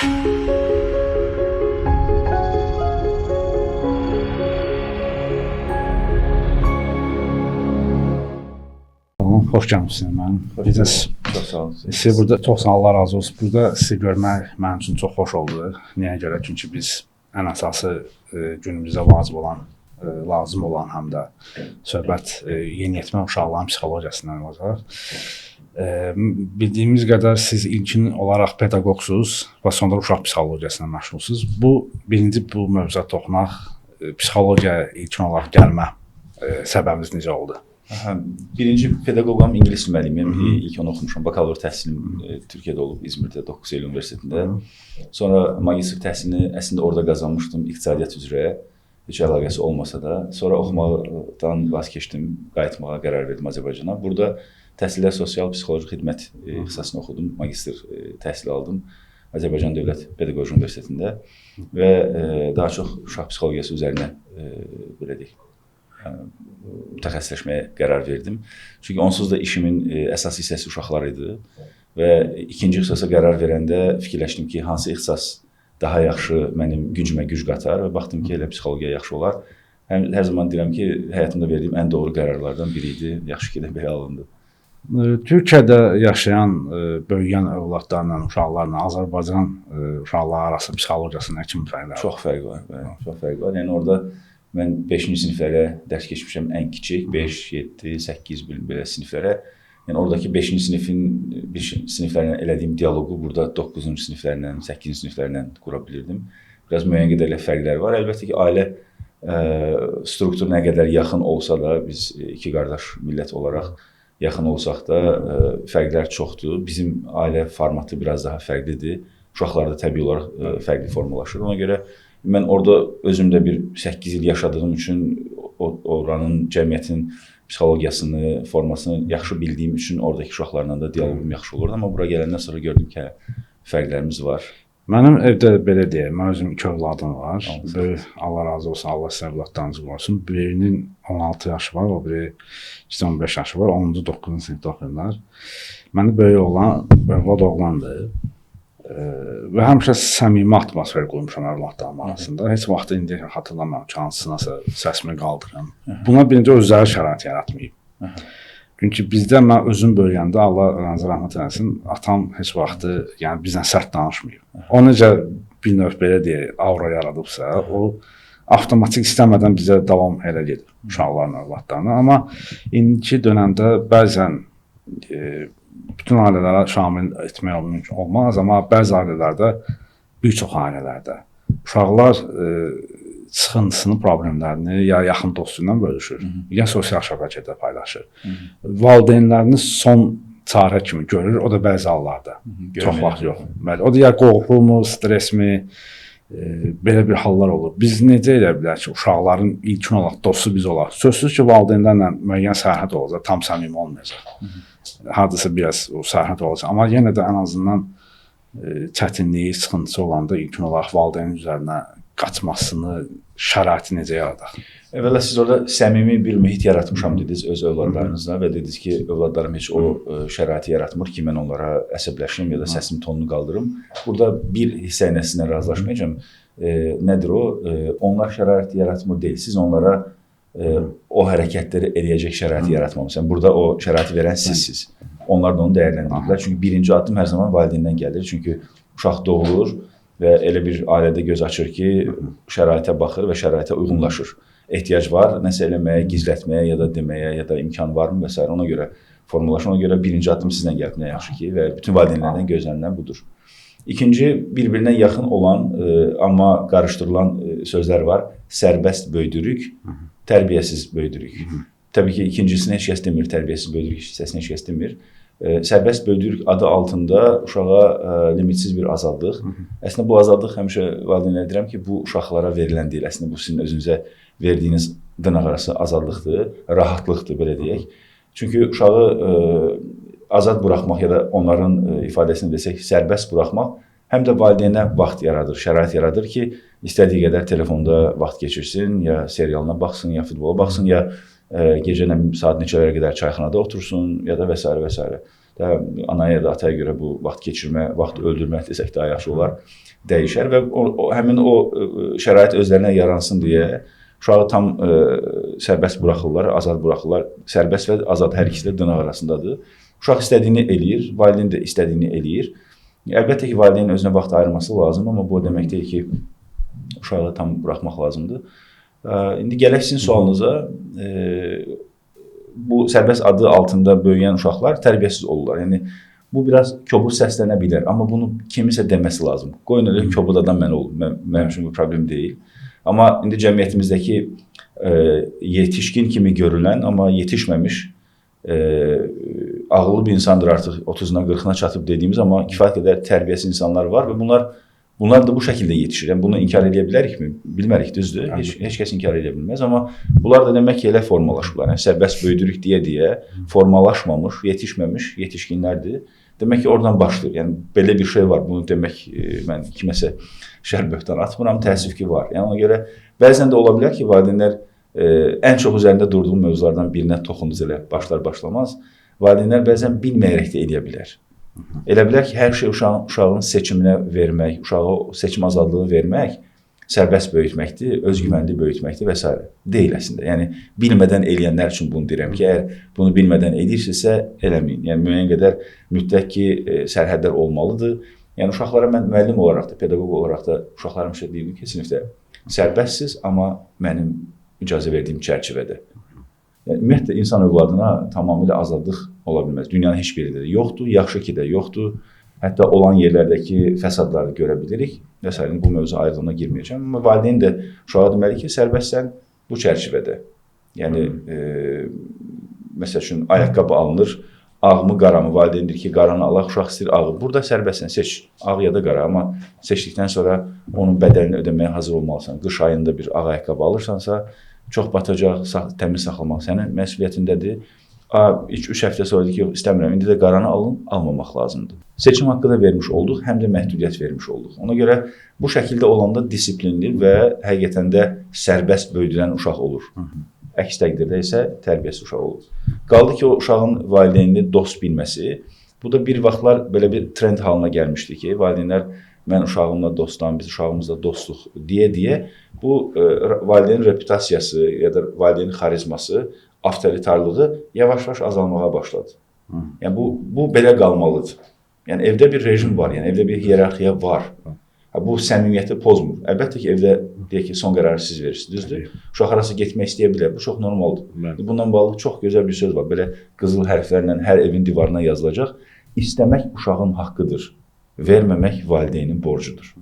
Xoş gəlmişsiniz mənim. Biz Çox sağ olun. sizi burada çox sağ olun, Allah razı olsun. Burada sizi görmək mənim üçün çox xoş oldu. Niyə görə? Çünki biz ən əsası günümüzdə lazım olan həm də söhbət yeniyetmə uşaqların psixologiyasından olacaq. Bildiyimiz qədər siz ilkin olaraq pedaqoqsuz və sonra uşaq psixologiyasına məşğulsunuz. Birinci bu mövzuya toxunaq. Psixologiyaya ilkin olaraq gəlmə səbəbiniz necə oldu? Birinci pedaqoqam ingilis müəllimiyəm. İlk onu oxumuşam. Bakalavr təhsilim Türkiyədə olub, İzmirdə 9 Eylül Universitetində. Sonra magistr təhsilini əslində orada qazanmışdım, iqtisadiyyat üzrə. Heç əlaqəsi olmasa da. Sonra oxumaqdan vaz keçdim, qayıtmağa qərar verdim Azərbaycana. Burada təhsildə sosial psixoloji xidmət ixtisasını oxudum, magistr təhsili aldım Azərbaycan Dövlət Pedaqoji Universitetində və daha çox uşaq psixologiyası üzərinə belə deyək, mütəxəssisləşməyə qərar verdim. Çünki onsuz da işimin əsas hissəsi uşaqlar idi və ikinci ixtisasa qərar verəndə fikirləşdim ki, hansı ixtisas daha yaxşı mənim gücümə güc qatar və baxdım ki, elə psixologiya yaxşı olar. Hər zaman deyirəm ki, həyatımda verdiyim ən doğru qərarlardan biri idi. Yaxşı ki də belə alındı. Türkiyədə yaşayan, böyüyən övladlarla, uşaqlarla Azərbaycan uşaqları arası psixologiyasında kimi fərqlər var? Çox fərq var. Çox fərq var. Yəni orada mən 5-ci siniflərə dərs keçmişəm, ən kiçik 5, 7, 8 belə siniflərə. Yəni oradakı 5-ci siniflərlə elədiyim dialoqu burada 9-cu siniflərlə, 8-ci siniflərlə qura bilirdim. Biraz müəyyən qədərlə fərqlər var. Əlbəttə ki, ailə strukturu nə qədər yaxın olsa da, biz iki qardaş millət olaraq yaxın olsaq da fərqlər çoxdur. Bizim ailə formatı biraz daha fərqlidir. Uşaqlarda təbii olaraq fərqli formalaşır. Ona görə mən orada özümdə bir 8 il yaşadığım üçün oranın cəmiyyətin psixologiyasını, formasını yaxşı bildiyim üçün oradakı uşaqlarla da dialoqum yaxşı olurdu. Amma bura gələndən sonra gördüm ki, fərqlərimiz var. Mənim evdə belə deyək, mən özüm 2 övladım var. Allah razı olsun, Allah sizə övladlarınızı qorusun. Birinin 16 yaşı var, o biri 15 yaşı var, 10-cu 9-cu sinifdə oxuyurlar. Mənim böyük olan, övlad oğlandır. Və həmişə səmimi atmosfer qoymuşam övladlarım arasında. Heç vaxt indi xatırlamıram ki, hansınasa səsimi qaldırıram. Buna birinci özləri şərait yaratmayıb. Çünki bizdə mən özüm böyüyəndə, Allah rəhmət eləsin, atam heç vaxtı bizlə sərt danışmayıb. O necə bir növ belə deyək, aura yaradıbsa, o avtomatik istəmədən bizə davam elə gedir uşaqların övladlarına. Amma indiki dönəmdə bəzən bütün ailələrə şamil etmək mümkün olmaz, amma bəzi ailələrdə, bir çox ailələrdə uşaqlar sıxıntısını, problemlərini ya yaxın dostu ilə bölüşür, ya sosial şəbəkədə paylaşır. Valideynlərini son çarə kimi görür, o da bəzi hallarda. Çox vaxt yox. O da ya qorxumu, stresmi, belə bir hallar olur. Biz necə edə bilər ki, uşaqların ilkin olaraq dostu biz olaq? Sözsüz ki, valideynlərlə müəyyən sərhəd olacaq, tam səmimi olmayacaq. Hardasa biraz o sərhəd olacaq. Amma yenə də ən azından çətinliyi, sıxıntısı olanda ilkin olaraq valideynin üzərinə qaçmasını, şəraiti necə yaradaq? Əvvəla siz orada səmimi bir mühit yaratmışam dediniz öz övladlarınızla və dediniz ki, övladlarım heç o şəraiti yaratmır ki, mən onlara əsəbləşim ya da səsim tonunu qaldırım. Burada bir hissə ilə sizinlə razılaşmayacağım. Nədir o? Onlar şərait yaratmır deyil. Siz onlara o hərəkətləri eləyəcək şəraiti yaratmamışsınız. Burada o şəraiti verən sizsiniz. Onlar da onu dəyərləndirirlər. Çünki birinci addım hər zaman valideyndən gəlir. Çünki uşaq doğulur və elə bir ailədə göz açır ki, şəraitə baxır və şəraitə uyğunlaşır. Ehtiyac var, nəsə eləməyə, gizlətməyə ya da deməyə ya da imkan varmı və s. Ona görə formalaşır. Ona görə birinci addım sizdən gəlib nə yaxşı ki və bütün valideynlərdən gözlənilən budur. İkinci, bir-birinə yaxın olan, amma qarışdırılan sözlər var. Sərbəst böyüdürük, tərbiyəsiz böyüdürük. Təbii ki, ikincisini heç kəs demir, tərbiyəsiz böyüdürük hissəsini heç kəs demir. Sərbəst böyüdürük adı altında uşağa limitsiz bir azadlıq. Əslində bu azadlıq həmişə valideynlərə deyirəm ki, bu uşaqlara verilən deyil. Əslində bu sizin özünüzə verdiyiniz dırnaqarası azadlıqdır, rahatlıqdır belə deyək. Çünki uşağı azad buraxmaq ya da onların ifadəsini desək sərbəst buraxmaq həm də valideynə vaxt yaradır, şərait yaradır ki, istədiyi qədər telefonda vaxt keçirsin, ya serialına baxsın, ya futbola baxsın, ya gecə saat neçələrə qədər çayxanada otursun ya da və s. və s. anaya ya da ataya görə bu vaxt keçirmə, vaxt öldürmə desək daha yaxşı olar, dəyişər və həmin o şərait özlərinə yaransın deyə uşağı tam sərbəst buraxırlar, azad buraxırlar. Sərbəst və azad hər ikisi də dırnaq arasındadır. Uşaq istədiyini eləyir, valideyn də istədiyini eləyir. Əlbəttə ki, valideynin özünə vaxt ayırması lazım, amma bu demək deyil ki, uşağı tam buraxmaq lazımdır. İndi gələk sizin sualınıza, bu sərbəst adı altında böyüyən uşaqlar tərbiyəsiz olurlar. Yəni, bu biraz kobud səslənə bilər, amma bunu kimisə deməsi lazım. Qoyun elə kobud adam mən olum, mənim üçün bu problem deyil. Amma indi cəmiyyətimizdəki yetişkin kimi görülən, amma yetişməmiş, ağıllı bir insandır artıq 30-na 40-na çatıb dediyimiz, amma kifayət qədər tərbiyəsiz insanlar var və bunlar da bu şəkildə yetişir. Yəni, bunu inkar edə bilərikmi? Bilmərik, düzdür. Heç kəs inkar edə bilməz, amma bunlar da demək ki, elə formalaşıblar. Yəni, sərbəst böyüdürük deyə formalaşmamış, yetişməmiş yetişkinlərdir. Demək ki, oradan başlayır. Yəni, belə bir şey var. Bunu demək, mən kiməsə şər böhtan atmıram, təəssüf ki, var. Yəni, ona görə bəzən də ola bilər ki, valideynlər ən çox üzərində durduğum mövzulardan birinə toxunduz elə başlar-başlamaz. Valideynlər bəzən bilməyərək də eləyə bilər. Elə bilər ki, hər şey uşağın seçiminə vermək, uşağa seçim azadlığı vermək sərbəst böyütməkdir, özgüvənli böyütməkdir və s. Deyil əslində. Yəni, bilmədən eləyənlər üçün bunu deyirəm ki, əgər bunu bilmədən edirsinizsə, eləməyin. Yəni, müəyyən qədər mütləq ki, sərhədlər olmalıdır. Yəni, uşaqlara mən müəllim olaraq da, pedaqoq olaraq da uşaqlarım şey deyirdim ki, sinifdə sərbəstsiz, amma mənim icazə verdiyim çərçivədə. Yəni, ümumiyyətlə, insan övladına tamamilə azadlıq ola bilməz. Dünyanın heç birində də yoxdur, yaxşı ki də yoxdur. Hətta olan yerlərdəki fəsadları görə bilirik və s. Bu mövzu ayrılığına girməyəcəm. Amma valideyn də uşağa deməli ki, sərbəstsən bu çərçivədə. Yəni, məsəl üçün, ayaqqabı alınır, ağ mı, qara mı? Valideyn deyir ki, qaranı alaq, uşaq istəyir ağı. Burada sərbəstsən, seç, ağ ya da qara. Amma seçdikdən sonra onun bədəlini ödəməyə hazır olmalısan. Qış ayında bir ağ ayaqqabı alırsansa, çox batacaq, təmiz saxlamaq sənin məsuliyyətindədir. 2-3 həftə sonra deyir ki, istəmirəm, indi də qaranı alın, almamaq lazımdır. Seçim haqqı da vermiş olduq, həm də məhdudiyyət vermiş olduq. Ona görə bu şəkildə olanda disiplinli və həqiqətən də sərbəst böyüdülən uşaq olur. Əks təqdirdə isə tərbiyəsiz uşaq olur. Qaldı ki, o uşağın valideynini dost bilməsi, bu da bir vaxtlar belə bir trend halına gəlmişdi ki, valideynlər mən uşağımla dostam, biz uşağımızla dostluq deyə bu valideynin reputasiyası ya da valideynin xarizması, avtoritarlığı yavaş-yavaş azalmağa başladı. Yəni, bu belə qalmalıdır. Yəni, evdə bir rejim var, yəni evdə bir hiyerarxiya var. Bu səmimiyyəti pozmur. Əlbəttə ki, evdə deyək ki, son qərarı siz verirsiniz, düzdür? Uşaq arası getmək istəyə bilər, bu çox normaldır. Bundan bağlı çox gözəl bir söz var, belə qızıl hərflərlə hər evin divarına yazılacaq. İstəmək uşağın haqqıdır, verməmək valideynin borcudur.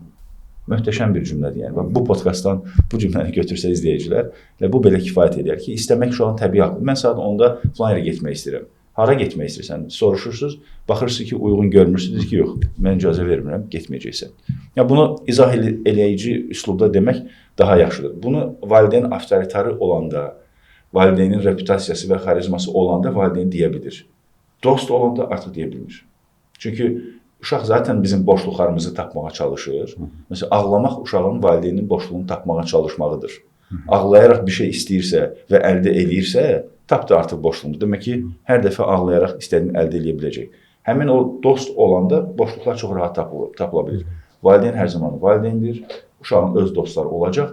Möhtəşəm bir cümlədir. Yəni, bu podkastdan bu cümləni götürsə izləyicilər, bu belə kifayət edər ki, istəmək uşağın təbii haqqıdır. Mən saat 10-da filan yerə getmək istəyirəm. Hara getmək istəyirsən, soruşursunuz, baxırsınız ki, uyğun görmürsünüz ki, yox, mən icazə vermirəm, getməyəcəksən. Yəni, bunu izah eləyici üslubda demək daha yaxşıdır. Bunu valideyn avtoritarı olanda, valideynin reputasiyası və xarizması olanda valideyn deyə bilir. Dost olanda artıq deyə bilmir. Çünki uşaq zaten bizim boşluqlarımızı tapmağa çalışır. Məsələn, ağlamaq uşağın valideynin boşluğunu tapmağa çalışmağıdır. Ağlayaraq bir şey istəyirsə və əldə eləyirsə, tapdı artıq boşluğunu. Demək ki, hər dəfə ağlayaraq istədiyini əldə edə biləcək. Həmin o dost olanda boşluqlar çox rahat tapıla bilir. Valideyn hər zaman valideyndir, uşağın öz dostları olacaq.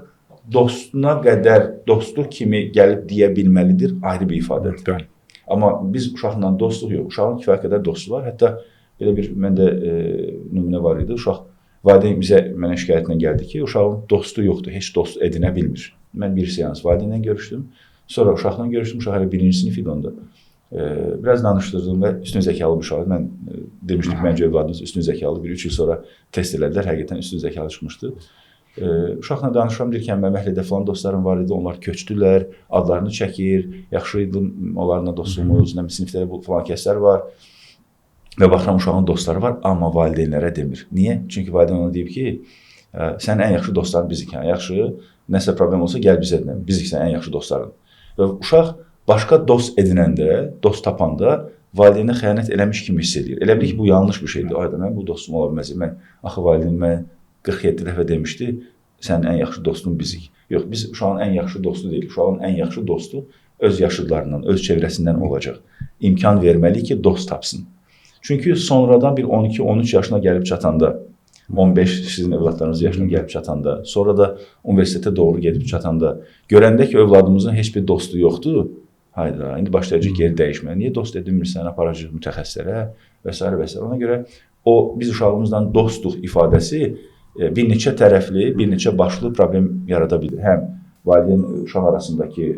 Dostuna qədər, dostluq kimi gəlib deyə bilməlidir, ayrı bir ifadədir. Amma biz uşaqla dostluq yox, uşağın kifayət qədər dostu var. Hətta belə bir məndə nümunə var idi. Uşaq valideyn mənə şikayətlə gəldi ki, uşağın dostu yoxdur, heç dost edinə bilmir. Mən bir seans valideynlə görüşdüm. Sonra uşaqla görüşdüm, uşaq hələ 1-ci sinif idi onda. Biraz danışdırdım və üstün zəkalı bir uşaq. Mən demişdim, məncə övladınız üstün zəkalı, 1-3 il sonra test elədilər, həqiqətən üstün zəkalı çıxmışdı. Uşaqla danışıram, deyir ki, məməhlidə falan dostlarım var idi, onlar köçdülər, adlarını çəkir, yaxşı idi onlarla dostluğumuz, siniflərdə falan kəslər var. Və baxıram, uşağın dostları var, amma valideynlərə demir. Niyə? Çünki valideyn ona deyib ki, sən ən yaxşı dostların bizik, yaxşı, nəsə problem olsa gəl bizə edinəm, bizik sən ən yaxşı dostların. Və uşaq başqa dost edinəndə, dost tapanda valideynə xəyanət eləmiş kimi hiss edir. Elə bilir ki, bu yanlış bir şeydir. Ayda, mən bu dostum ola bilməz. Axı valideyn mənə 47 dəfə demişdi, sənin ən yaxşı dostun bizik. Yox, biz uşağın ən yaxşı dostu deyilik. Uşağın ən yaxşı dostu öz yaşıdlarından, öz çevrəsindən olacaq. İmkan verməliyik ki, dost tapsın. Çünki sonradan bir 12-13 yaşına gəlib çatanda, 15 sizin övladlarınız yaşına gəlib çatanda, sonra da universitetə doğru gedib çatanda görəndə ki, övladımızın heç bir dostu yoxdur, hayda, indi başlayacaq geri dəyişməyə. Niyə dost edinmirsən, aparacaq mütəxəssislərə və s. və s. Ona görə biz uşağımızdan dostluq ifadəsi bir neçə tərəfli, bir neçə başlı problem yarada bilir. Həm valideyn uşaq arasındakı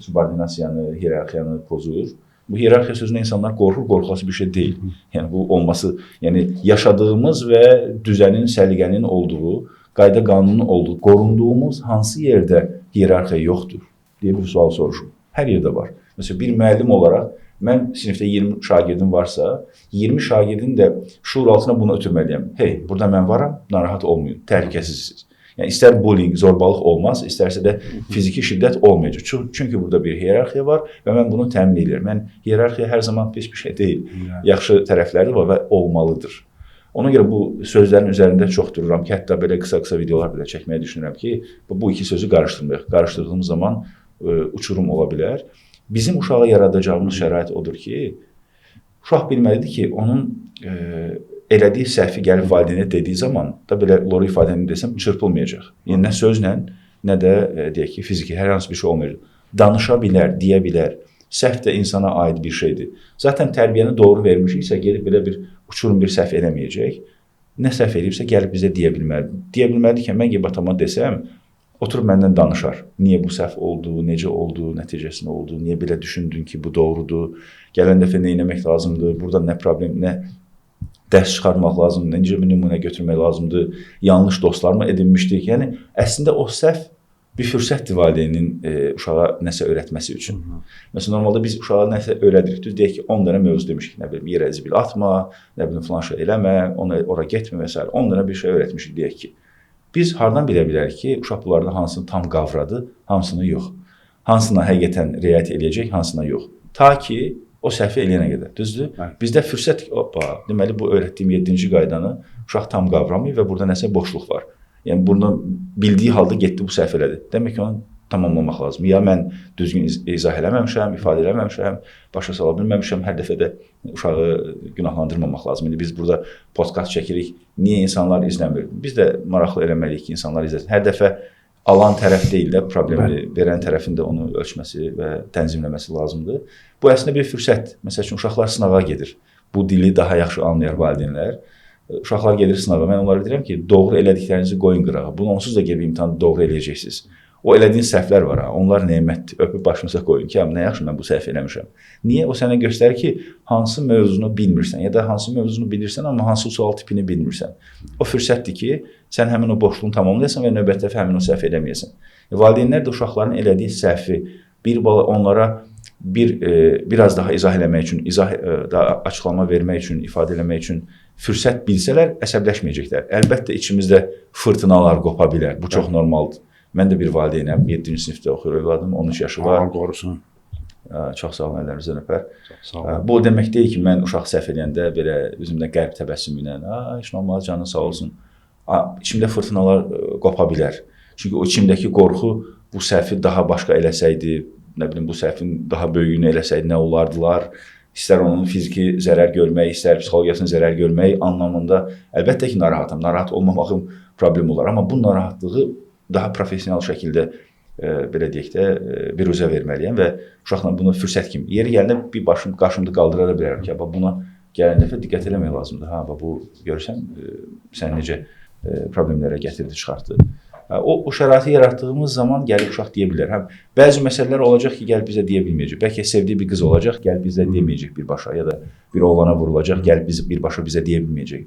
subordinasiyanı, hiyerarxiyanı pozur. Bu hiyerarxiya sözündə insanlar qorxur, qorxulası bir şey deyil. Yəni bu olması, yəni yaşadığımız və düzənin, səliqənin olduğu, qayda qanunun olduğu, qorunduğumuz hansı yerdə hiyerarxiya yoxdur deyə bir sual soruşum. Hər yerdə var. Məsələn, bir müəllim olaraq mən sinifdə 20 şagirdim varsa, 20 şagirdin də şuur altına bunu ötürməliyəm. Hey, burada mən varam, narahat olmayın, təhlükəsizsiniz. Yəni istər bullying, zorbalıq olmaz, istərsə də fiziki şiddət olmayacaq. Çünki burada bir hiyerarxiya var və mən bunu təmin edirəm. Mən hiyerarxiya hər zaman pis bir şey deyil. Yaxşı tərəfləri var və olmalıdır. Ona görə bu sözlərin üzərində çox dururam ki, hətta belə qısa-qısa videolar belə çəkməyə düşünürəm ki, bu iki sözü qarışdırmayaq. Qarışdırdığımız zaman uçurum ola bilər. Bizim uşağa yaradacağımız şərait odur ki, uşaq bilməlidir ki, onun elədiyi səhvi gəlib valideynə dediyi zaman da belə loru ifadəni desəm çırpılmayacaq. Yəni nə sözlə, nə də deyək ki, fiziki hər hansı bir şey olmayacaq. Danışa bilər, deyə bilər. Səhv də insana aid bir şeydir. Zaten tərbiyəni doğru vermişiksə, gedib belə bir uçurum bir səhv eləməyəcək. Nə səhv eləyibsə gəlib bizə deyə bilməlidir. Deyə bilməlidir ki, mən gedib atama desəm, oturub məndən danışar. Niyə bu səhv oldu, necə oldu, nəticəsində oldu, niyə belə düşündün ki, bu doğrudur, gələn dəfə nə etmək lazımdır, burada nə problem, nə dərs çıxarmaq lazımdır, necə bir nümunə götürmək lazımdır, yanlış dostlarmı edinmişdik. Yəni, əslində o səhv bir fürsətdir valideynin uşağa nəsə öyrətməsi üçün. Məsələn, normalda biz uşağa nəsə öyrədirik, düz deyək ki, 10 dənə mövzu demişik, nə bilim, yerə zibil atma, nə bilim, filan şey eləmə, ora getmə və s. 10 dənə bir şey öyrətmişik, deyək ki. Biz hardan bilə bilərik ki, uşaq bunlardan hansını tam qavradı, hansını yox. Hansına həqiqətən riayət eləyəcək, hansına yox. Ta ki, o səhvi eləyənə qədər, düzdür? Bizdə fürsət, deməli, bu öyrətdiyim 7-ci qaydanı uşaq tam qavramayıb və burada nəsə boşluq var. Yəni, bunu bildiyi halda getdi, bu səhv elədi. Demək ki, onu tamamlamaq lazım. Ya mən düzgün izah eləməmişəm, ifadə eləməmişəm, başa sala bilməmişəm, hər dəfə də uşağı günahlandırmamaq lazım. İndi biz burada podkast çəkirik, niyə insanlar izləmir? Biz də maraqlı eləməliyik ki, insanlar izləsin. Hər dəfə alan tərəf deyil də, problemi verən tərəfin də onu ölçməsi və tənzimləməsi lazımdır. Bu əslində bir fürsət. Məsəl üçün, uşaqlar sınağa gedir. Bu dili daha yaxşı anlayar valideynlər. Uşaqlar gedir sınağa. Mən onlara deyirəm ki, doğru elədiklərinizi qoyun qırağa. Bunu onsuz da gəlib imtahanı doğru eləyəcəksiniz. O elədiyin səhvlər var, onlar nemətdir. Öpüb başınıza qoyun ki, nə yaxşı mən bu səhv eləmişəm. Niyə? O sənə göstərir ki, hansı mövzunu bilmirsən ya da hansı mövzunu bilirsən, amma hansı sual tipini bilmirsən. O fürsətdir ki, sən həmin o boşluğunu tamamlayasan və növbət dəfə həmin o səhv eləməyəsən. Valideynlər də uşaqların elədiyi səhvi onlara biraz daha izah eləmək üçün, daha açıqlama vermək üçün, ifadə eləmək üçün fürsət bilsələr, əsəbləşməyəcəklər. Əlbəttə, içimizdə fırtınalar qopa bilər. Bu çox normaldır. Mən də bir valideynəm, 7-ci sinifdə oxuyur övladım, 13 yaşı var. Allah qorusun. Çox sağ olun, əllərinizdən öpər. Bu demək deyil ki, mən uşaq səhv eləyəndə belə üzümdə qərb təbəssümü ilə, heç normal, canın sağ olsun. İçimdə fırtınalar qopa bilər. Çünki o içimdəki qorxu bu səhvi daha başqa eləsəydi, nə bilim, bu səhvin daha böyüyünü eləsəydi, nə olardılar? İstər onun fiziki zərər görmək, istər psixologiyasına zərər görmək anlamında əlbəttə ki, narahatam. Narahat olmamağım problem olar. Amma bu narahatlığı daha professional şəkildə, belə deyək də, biruzə verməliyəm və uşaqla bunu fürsət kimi. Yeri gəlinə bir qarşımda qaldıra bilərəm ki, buna gələn dəfə diqqət eləmək lazımdır. Bu görürsən, sən necə problemlərə gətirdi, çıxartdı. O şəraiti yaratdığımız zaman gəlib uşaq deyə bilər. Bəzi məsələlər olacaq ki, gəlib bizə deyə bilməyəcək. Bəlkə sevdiyi bir qız olacaq, gəlib bizə deməyəcək birbaşa, ya da bir oğlana vurulacaq, gəlib birbaşa bizə deyə bilməyəcək.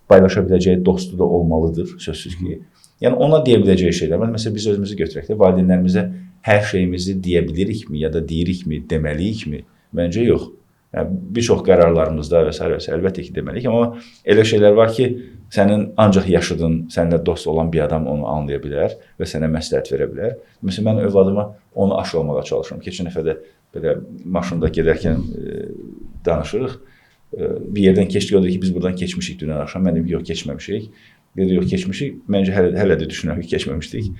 Paylaşa biləcəyi dostu da olmalıdır, sözsüz ki. Yəni, ona deyə biləcəyi şeylər. Məsələn, biz özümüzü götürək də, valideynlərimizə hər şeyimizi deyə bilirikmi, ya da deyirikmi, deməliyikmi? Məncə yox. Bir çox qərarlarımızda və s. əlbəttə ki, deməliyik. Amma elə şeylər var ki, sənin ancaq yaşıdın, səninlə dost olan bir adam onu anlaya bilər və sənə məsləhət verə bilər. Məsələn, mən övladıma onu aşılamağa çalışıram. Keçən dəfə də belə maşında gedərkən danışırıq. Bir yerdən keçdik, o da ki, biz buradan keçmişik dünən axşam. Mən dedim ki, yox, keçməmişik. Dedi, yox, keçmişik. Məncə hələ də düşünürəm ki, keçməmişdik.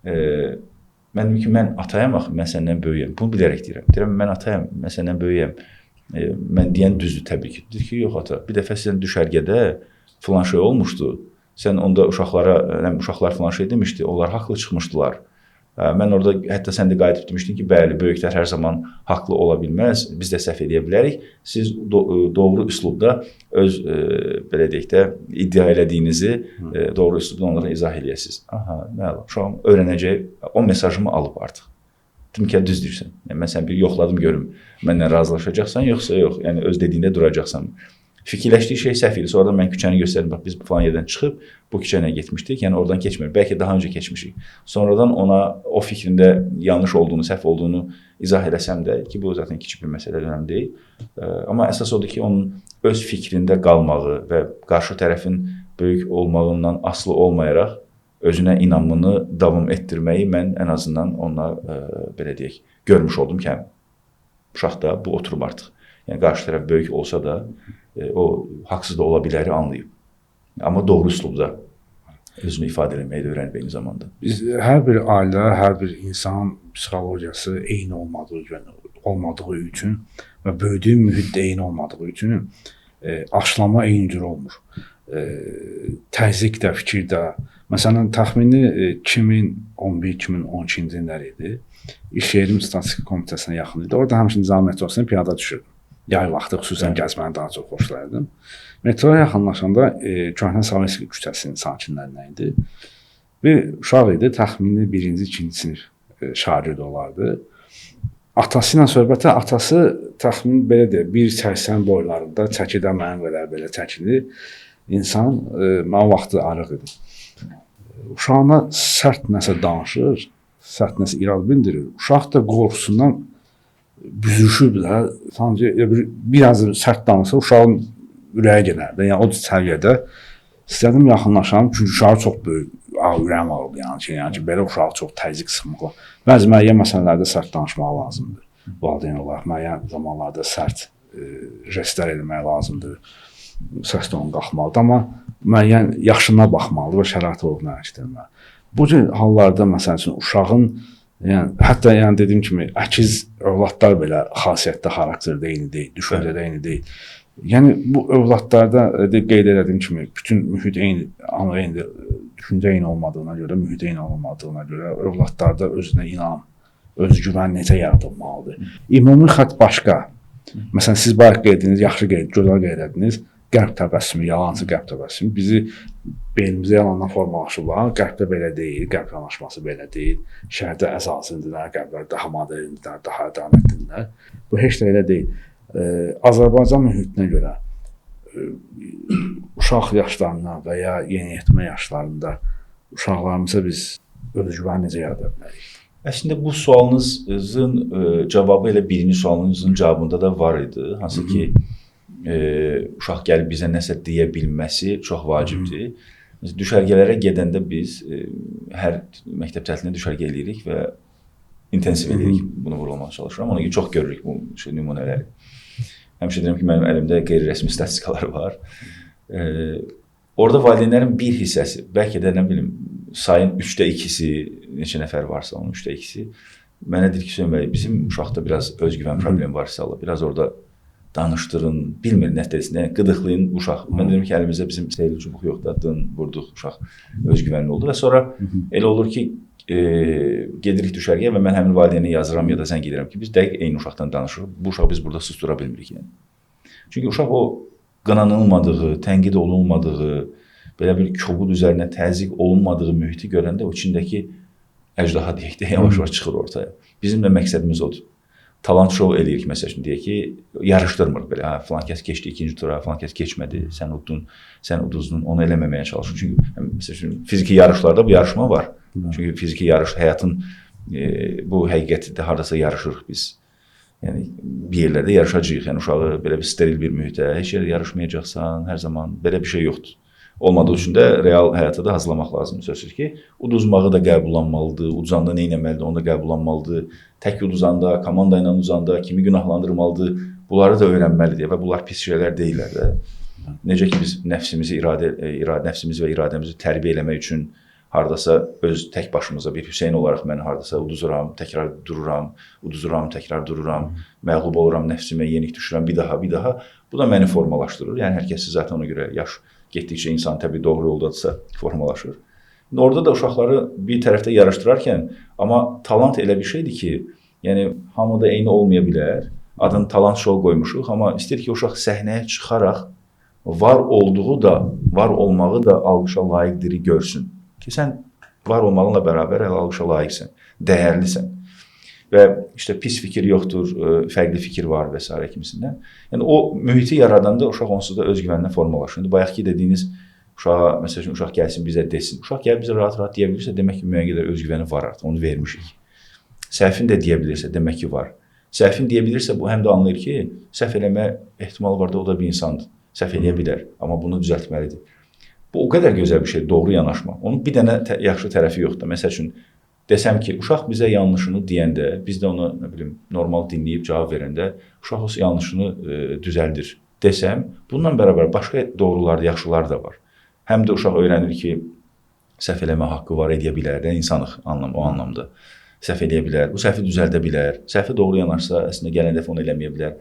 Mən dedim ki, mən atayam, mən səndən böyüyəm. Bunu bilərək deyirəm. Deyirəm, mən atayam, mən səndən böyüyəm. Mən deyən düzdür təbii ki. Deyir ki, yox ata, bir dəfə sizin düşərgədə filan şey olmuşdu. Sən onda uşaqlar filan şey demişdi, onlar haqlı çıxmışdılar. Mən orada hətta sən də qayıdıb demişdin ki, bəli, böyüklər hər zaman haqlı ola bilməz, biz də səhv edə bilərik. Siz doğru üslubda öz belə deyək də iddia elədiyinizi doğru üslubda onlara izah eləyəsiniz. Aha, məlum. Uşağım öyrənəcək, o mesajımı alıb artıq. Dedim ki, düz deyirsən. Yəni mən səni bir yoxladım görüm. Mənlə razılaşacaqsan, yoxsa yox. Yəni öz dediyində duracaqsan. Fikirləşdiyi şey səhv idi. Sonradan mən küçəni göstərdim. Bax biz falan yerdən çıxıb bu küçəyə getmişdik. Yəni oradan keçmir. Bəlkə daha öncə keçmişik. Sonradan ona o fikrində yanlış olduğunu, səhv olduğunu izah eləsəm də ki, bu zaten kiçik bir məsələ, önəmli deyil. Amma əsas odur ki, onun öz fikrində qalmağı və qarşı tərəfin böyük olmağından asılı olmayaraq özünə inamını davam etdirməyi mən ən azından ona belə deyək, görmüş oldum ki, uşaqda bu oturub artıq. Yəni qarşı tərəf böyük olsa da o haqsız da ola biləri anlayıb. Amma doğru üslubda özünü ifadə etməyi də öyrənib eyni zamanda. Biz hər bir ailə, hər bir insan psixologiyası eyni olmadığı üçün və böyüdüyü mühit eyni olmadığı üçün aşılama eyni cür olmur. Təzyiq də, fikir də. Məsələn, təxmini 2011-2012-ci illər idi. İş yerim statistik komitəsinə yaxın idi. Orada həmişə Nizami metrosuna piyada düşürdüm. Yay vaxtı xüsusən gəzməni daha çox xoşlayırdım. Metroya yaxınlaşanda Köhnə Sovetski küçəsinin sakinlərindən idi. Bir uşaq idi, təxmini 1-ci, 2-ci sinif şagird olardı. Atası ilə söhbətə, atası təxmini belə deyək, 1.80 boylarında, çəkidə mənim qədər belə çəkili insan, mən vaxtı arıq idi. Uşağına sərt nəsə danışır, sərt nəsə irad bildirir. Uşaq da qorxusundan büzüşüb də, sanki biraz sərt danışsa uşağın ürəyə gələrdi. Yəni o səviyyədə istədim yaxınlaşam, çünki uşağı çox böyük, ürəyim ağrıdı. Yəni ki, belə uşağı çox təzyiq sıxmaq var. Bəzi müəyyən məsələlərdə sərt danışmaq lazımdır. Valideyn olaraq müəyyən zamanlarda sərt jestlər eləmək lazımdır. Səs tonu qalxmalıdır, amma müəyyən yaşına baxmalıdır və şəraiti olduğunu əlçədirməli. Bu cür hallarda məsəl üçün uşağın hətta dediyim kimi əkiz övladlar belə xasiyyətdə, xarakterdə eyni deyil, düşüncədə eyni deyil. Yəni bu övladlarda qeyd etdiyim kimi bütün mühit eyni, amma eyni düşüncə eyni olmadığına görə, mühit eyni olmadığına görə övladlarda özünə inam, özgüvən necə yaradılmalıdır. Ümumi xətt başqa. Məsələn, siz bayaq qeyd etdiniz, yaxşı gözəl qeyd etdiniz. Qərb təbəssümü, yalancı qərb təbəssümü bizi beynimizə yalandan formalaşırlar. Qərbdə belə deyil, qərb yanaşması belə deyil. Şəhərdə əsasındılar, qərblər daha moderndirlər, daha ədalətlidirlər. Bu heç də elə deyil. Azərbaycan mühitinə görə uşaq yaşlarında və ya yeniyetmə yaşlarında uşaqlarımıza biz özgüvən necə yarada bilərik? Əslində bu sualınızın cavabı elə birinci sualınızın cavabında da var idi. Hansı ki, uşaq gəlib bizə nəsə deyə bilməsi çox vacibdir. Düşərgələrə gedəndə biz hər məktəb tətilində düşərgə eləyirik və intensiv eləyirik. Bunu vurulmağa çalışıram. Ona görə çox görürük bu nümunələri. Həmişə deyirəm ki, mənim əlimdə qeyri-rəsmi statistikalar var. Orada valideynlərin bir hissəsi, bəlkə də nə bilim, sayın 3/2-si, neçə nəfər varsa onun 3/2-si mənə deyir ki, Hüseyn bəy, bizim uşaqda biraz özgüvən problemi var inşallah. Biraz orada danışdırın, bilmir nəticəsində, qıdıqlayın uşaq. Mən deyirəm ki, əlimizdə bizim seyirli çubuq yoxdur, dın, vurduq, uşaq özgüvənli oldu və sonra elə olur ki, gedirik düşərgəyə və mən həmin valideynə yazıram ya da zəng edirəm ki, biz dəqiq eyni uşaqdan danışırıq, bu uşaq biz burada sustura bilmirik. Yəni. Çünki uşaq o qınanılmadığı, tənqid olunmadığı, belə bir kobud üzərinə təzyiq olunmadığı mühiti görəndə o içindəki əjdaha deyək də yavaş-yavaş çıxır ortaya. Bizim də məqsədimiz odur. Talant şou eləyirik, məsəl üçün, deyək ki, yarışdırmırıq belə, filan kəs keçdi ikinci tura, filan kəs keçmədi, sən uduzdun, onu eləməməyə çalışır. Çünki, məsəl üçün, fiziki yarışlarda bu yarışma var. Çünki fiziki yarış, həyatın bu həqiqətdə haradasa yarışırıq biz. Yəni, bir yerlərdə yarışacağıq, yəni uşağı belə bir steril bir mühitə, heç yerdə yarışmayacaqsan, hər zaman belə bir şey yoxdur. Olmadığı üçün də real həyata da hazırlamaq lazımdır. Sözsüz ki, uduzmağı da qəbullanmalıdır, uduzanda nə etməlidir, onu da qəbullanmalıdır. Tək uduzanda, komanda ilə uduzanda kimi günahlandırmalıdır, bunları da öyrənməlidir və bunlar pis şeylər deyirlər də. Necə ki, biz nəfsimizi və iradəmizi tərbiyə eləmək üçün hardasa öz tək başımıza bir Hüseyn olaraq mən hardasa uduzuram, təkrar dururam, uduzuram, təkrar dururam, məğlub oluram, nəfsimə yenik düşürəm, bir daha. Bu da məni formalaşdırır. Yəni hər kəsi zaten ona görə yaş getdikcə insan təbii doğru yoldadırsa formalaşır. Orada da uşaqları bir tərəfdə yarışdırarkən, amma talant elə bir şeydir ki, yəni hamıda eyni olmaya bilər. Adını talant şou qoymuşuq, amma istəyir ki, uşaq səhnəyə çıxaraq var olduğu da, var olmağı da alqışa layiqdir görsün. Ki sən var olmağınla bərabər alqışa layiqsən, dəyərlisən. Və işte pis fikir yoxdur, fərqli fikir var və s. kimisindən. Yəni o mühiti yaradanda uşaq onsuz da özgüvəndən formalaşır. Bayaqki dediyiniz uşağa, məsəl üçün uşaq gəlsin bizə desin. Uşaq gəlib bizə rahat-rahat deyə bilirsə, demək ki, müəyyən qədər özgüvəni var artıq, onu vermişik. Səhvin də deyə bilirsə, demək ki, var. Səhvin deyə bilirsə, bu həm də anlayır ki, səhv eləmə ehtimalı var da, o da bir insandır. Səhv eləyə bilər, amma bunu düzəltməlidir. Bu o qədər gözəl bir şey, doğru yanaşma. Onun bir dənə yaxşı tərəfi yoxdur. Məsəl üçün, desəm ki, uşaq bizə yanlışını deyəndə, biz də onu normal dinləyib cavab verəndə, uşaq o yanlışını düzəldir desəm, bununla bərabər başqa doğrular, yaxşılar da var. Həm də uşaq öyrənir ki, səhv eləmə haqqı var, edə bilər də, insanıq o anlamda. Səhv eləyə bilər, bu səhvi düzəldə bilər, səhvi doğru yanaşsa, əslində gələn dəfə onu eləməyə bilər.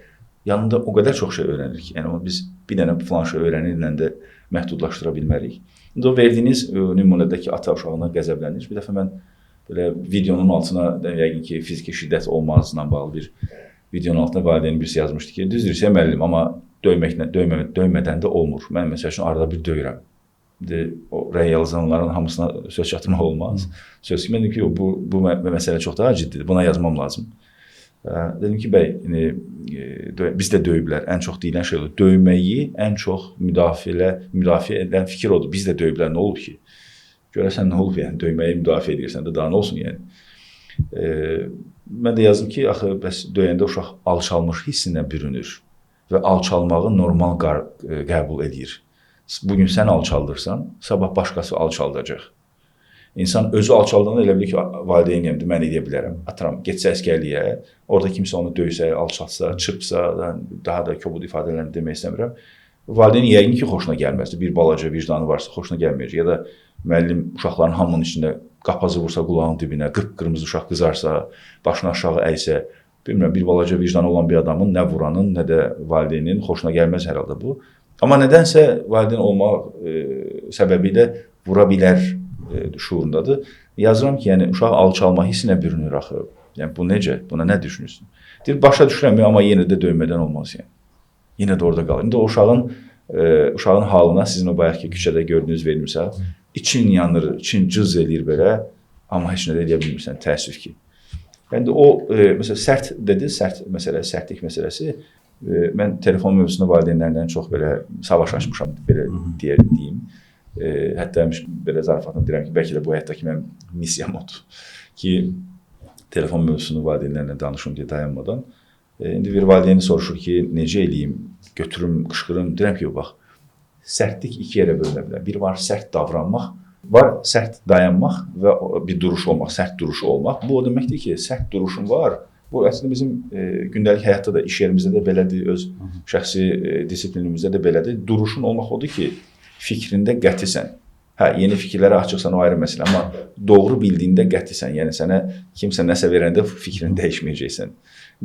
Yanında o qədər çox şey öyrənir ki, yəni biz bir dənə filan şey öyrənirlə də məhdudlaşdıra bilmərik. İndi o verdiyiniz nümunədəki ata uşağına qəzəblənir. Bir dəfə mən belə videonun altına, yəqin ki, fiziki şiddət olmazla bağlı bir videonun altına valideynin birisi yazmışdı ki, düzdürsə müəllim, amma döymədən də olmur. Mən məsəl üçün arada bir döyürəm. O realizanların hamısına söz çatırmaq olmaz. Söz ki, mən dedim ki, bu məsələ çox daha ciddidir, buna yazmam lazım. Dedim ki, bəy, biz də döyüblər, ən çox deyilən şey olur. Döyməyi ən çox müdafiə edən fikir odur. Biz də döyüblər, nə olub ki? Görəsən nə olub, yəni döyməyi müdafiə edirsən də daha nə olsun, yəni. Mən də yazdım ki, axı, bəs döyəndə uşaq alçalmış hissinə bürünür və alçalmağı normal qəbul edir. Bugün sən alçaldırsan, sabah başqası alçaldacaq. İnsan özü alçaldığında elə bilir ki, valideyniyəmdir, mən edə bilərəm. Atıram, getsə əskərliyə, orada kimsə onu döysə, alçatsa, çırpsa, daha da kobud ifadələrini demək istəmirəm. Valideyn yəqin ki, xoşuna gəlməzdir. Bir balaca vicdanı varsa, xoşuna gəlməyəcək. Ya da müəllim uşaqların hamının içində qapazı vursa qulağın dibinə, qıpqırmızı uşaq qızarsa, başını aşağı əysə, bilmirəm, bir balaca vicdanı olan bir adamın nə vuranın, nə də valideynin xoşuna gəlməz hər halda bu. Amma nədənsə valideyn olmaq səbəbilə vura bilər şuurundadır. Yazıram ki, yəni uşaq alçalma hissinə bürünür axı. Yəni bu necə? Buna nə düşünürsün? Deyir, başa düşürəm, amma yenə də döymədən olmaz yəni. Yenə də orada qalır. İndi o uşağın halına sizin o bayaqki küçədə gördüyünüz verilmirsə, için yanır, için cız eləyir belə, amma heç nə də edə bilmirsən, təəssüf ki. Yəni o, məsələn, sərt dedi, sərtlik məsələsi. Mən telefon mövzusunda valideynlərdən çox belə savaş açmışam, belə deyim. Hətta belə zarafatla deyirəm ki, bəlkə də bu həyatdakı mənim missiyam odur ki, telefon mövzusunu valideynlərlə danışım deyə dayanmadan. İndi bir valideyni soruşur ki, necə eləyim, götürüm, qışqırım. Deyirəm ki, bax, sərtlik iki yerə bölünə bilər. Bir var sərt davranmaq, var sərt dayanmaq və bir duruş olmaq, sərt duruşu olmaq. Bu o deməkdir ki, sərt duruşun var. Bu əslində bizim gündəlik həyatda da, iş yerimizdə də belədir, öz şəxsi disiplinimizdə də belədir. Duruşun olmaq odur ki, fikrində qətisən. Hə, yeni fikirlərə açıqsan, o ayrı məsələ, amma doğru bildiyində qətisən. Yəni sənə kimsə nəsə verəndə fikrini dəyişməyəcəksən.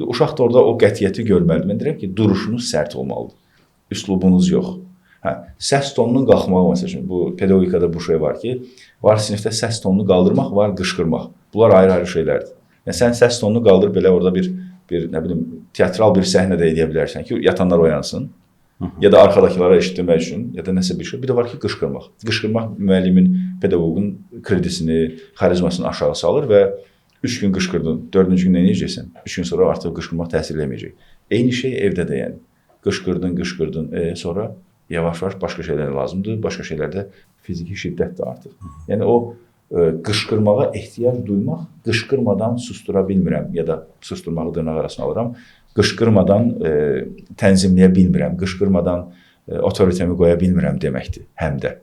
Uşaq da orada o qətiyyəti görməlidir. Mən deyirəm ki, duruşunuz sərt olmalıdır. Üslubunuz yox. Hə, səs tonunun qalxmağı, məsələn, bu pedagogikada bu şey var ki, var sinifdə səs tonunu qaldırmaq, var qışqırmaq. Bunlar ayrı-ayrı şeylərdir. Yəni, sən səs tonunu qaldır, belə orada bir nə bilim, teatral bir səhnə də edə bilərsən ki, yatanlar oyansın. Ya da arxadakılara eşitdirmək üçün, ya da nəsə bir şey. Bir də var ki, qışqırmaq. Qışqırmaq müəllimin, pedaqoqun kredisini, xarizmasını aşağı salır və 3 gün qışqırdın, 4-cü gün nə edəcəksən? 3 gün sonra artıq qışqırmaq təsir eləməyəcək. Eyni şey evdə də yəni. Qışqırdın, sonra yavaş-yavaş başqa şeylər lazımdır. Başqa şeylərdə fiziki şiddət də artır. Yəni o qışqırmağa ehtiyac duymaq, qışqırmadan sustura bilmirəm ya da susturmağı dırnaq arasına alıram. Qışqırmadan tənzimləyə bilmirəm, qışqırmadan otoritemi qoya bilmirəm deməkdir həm də.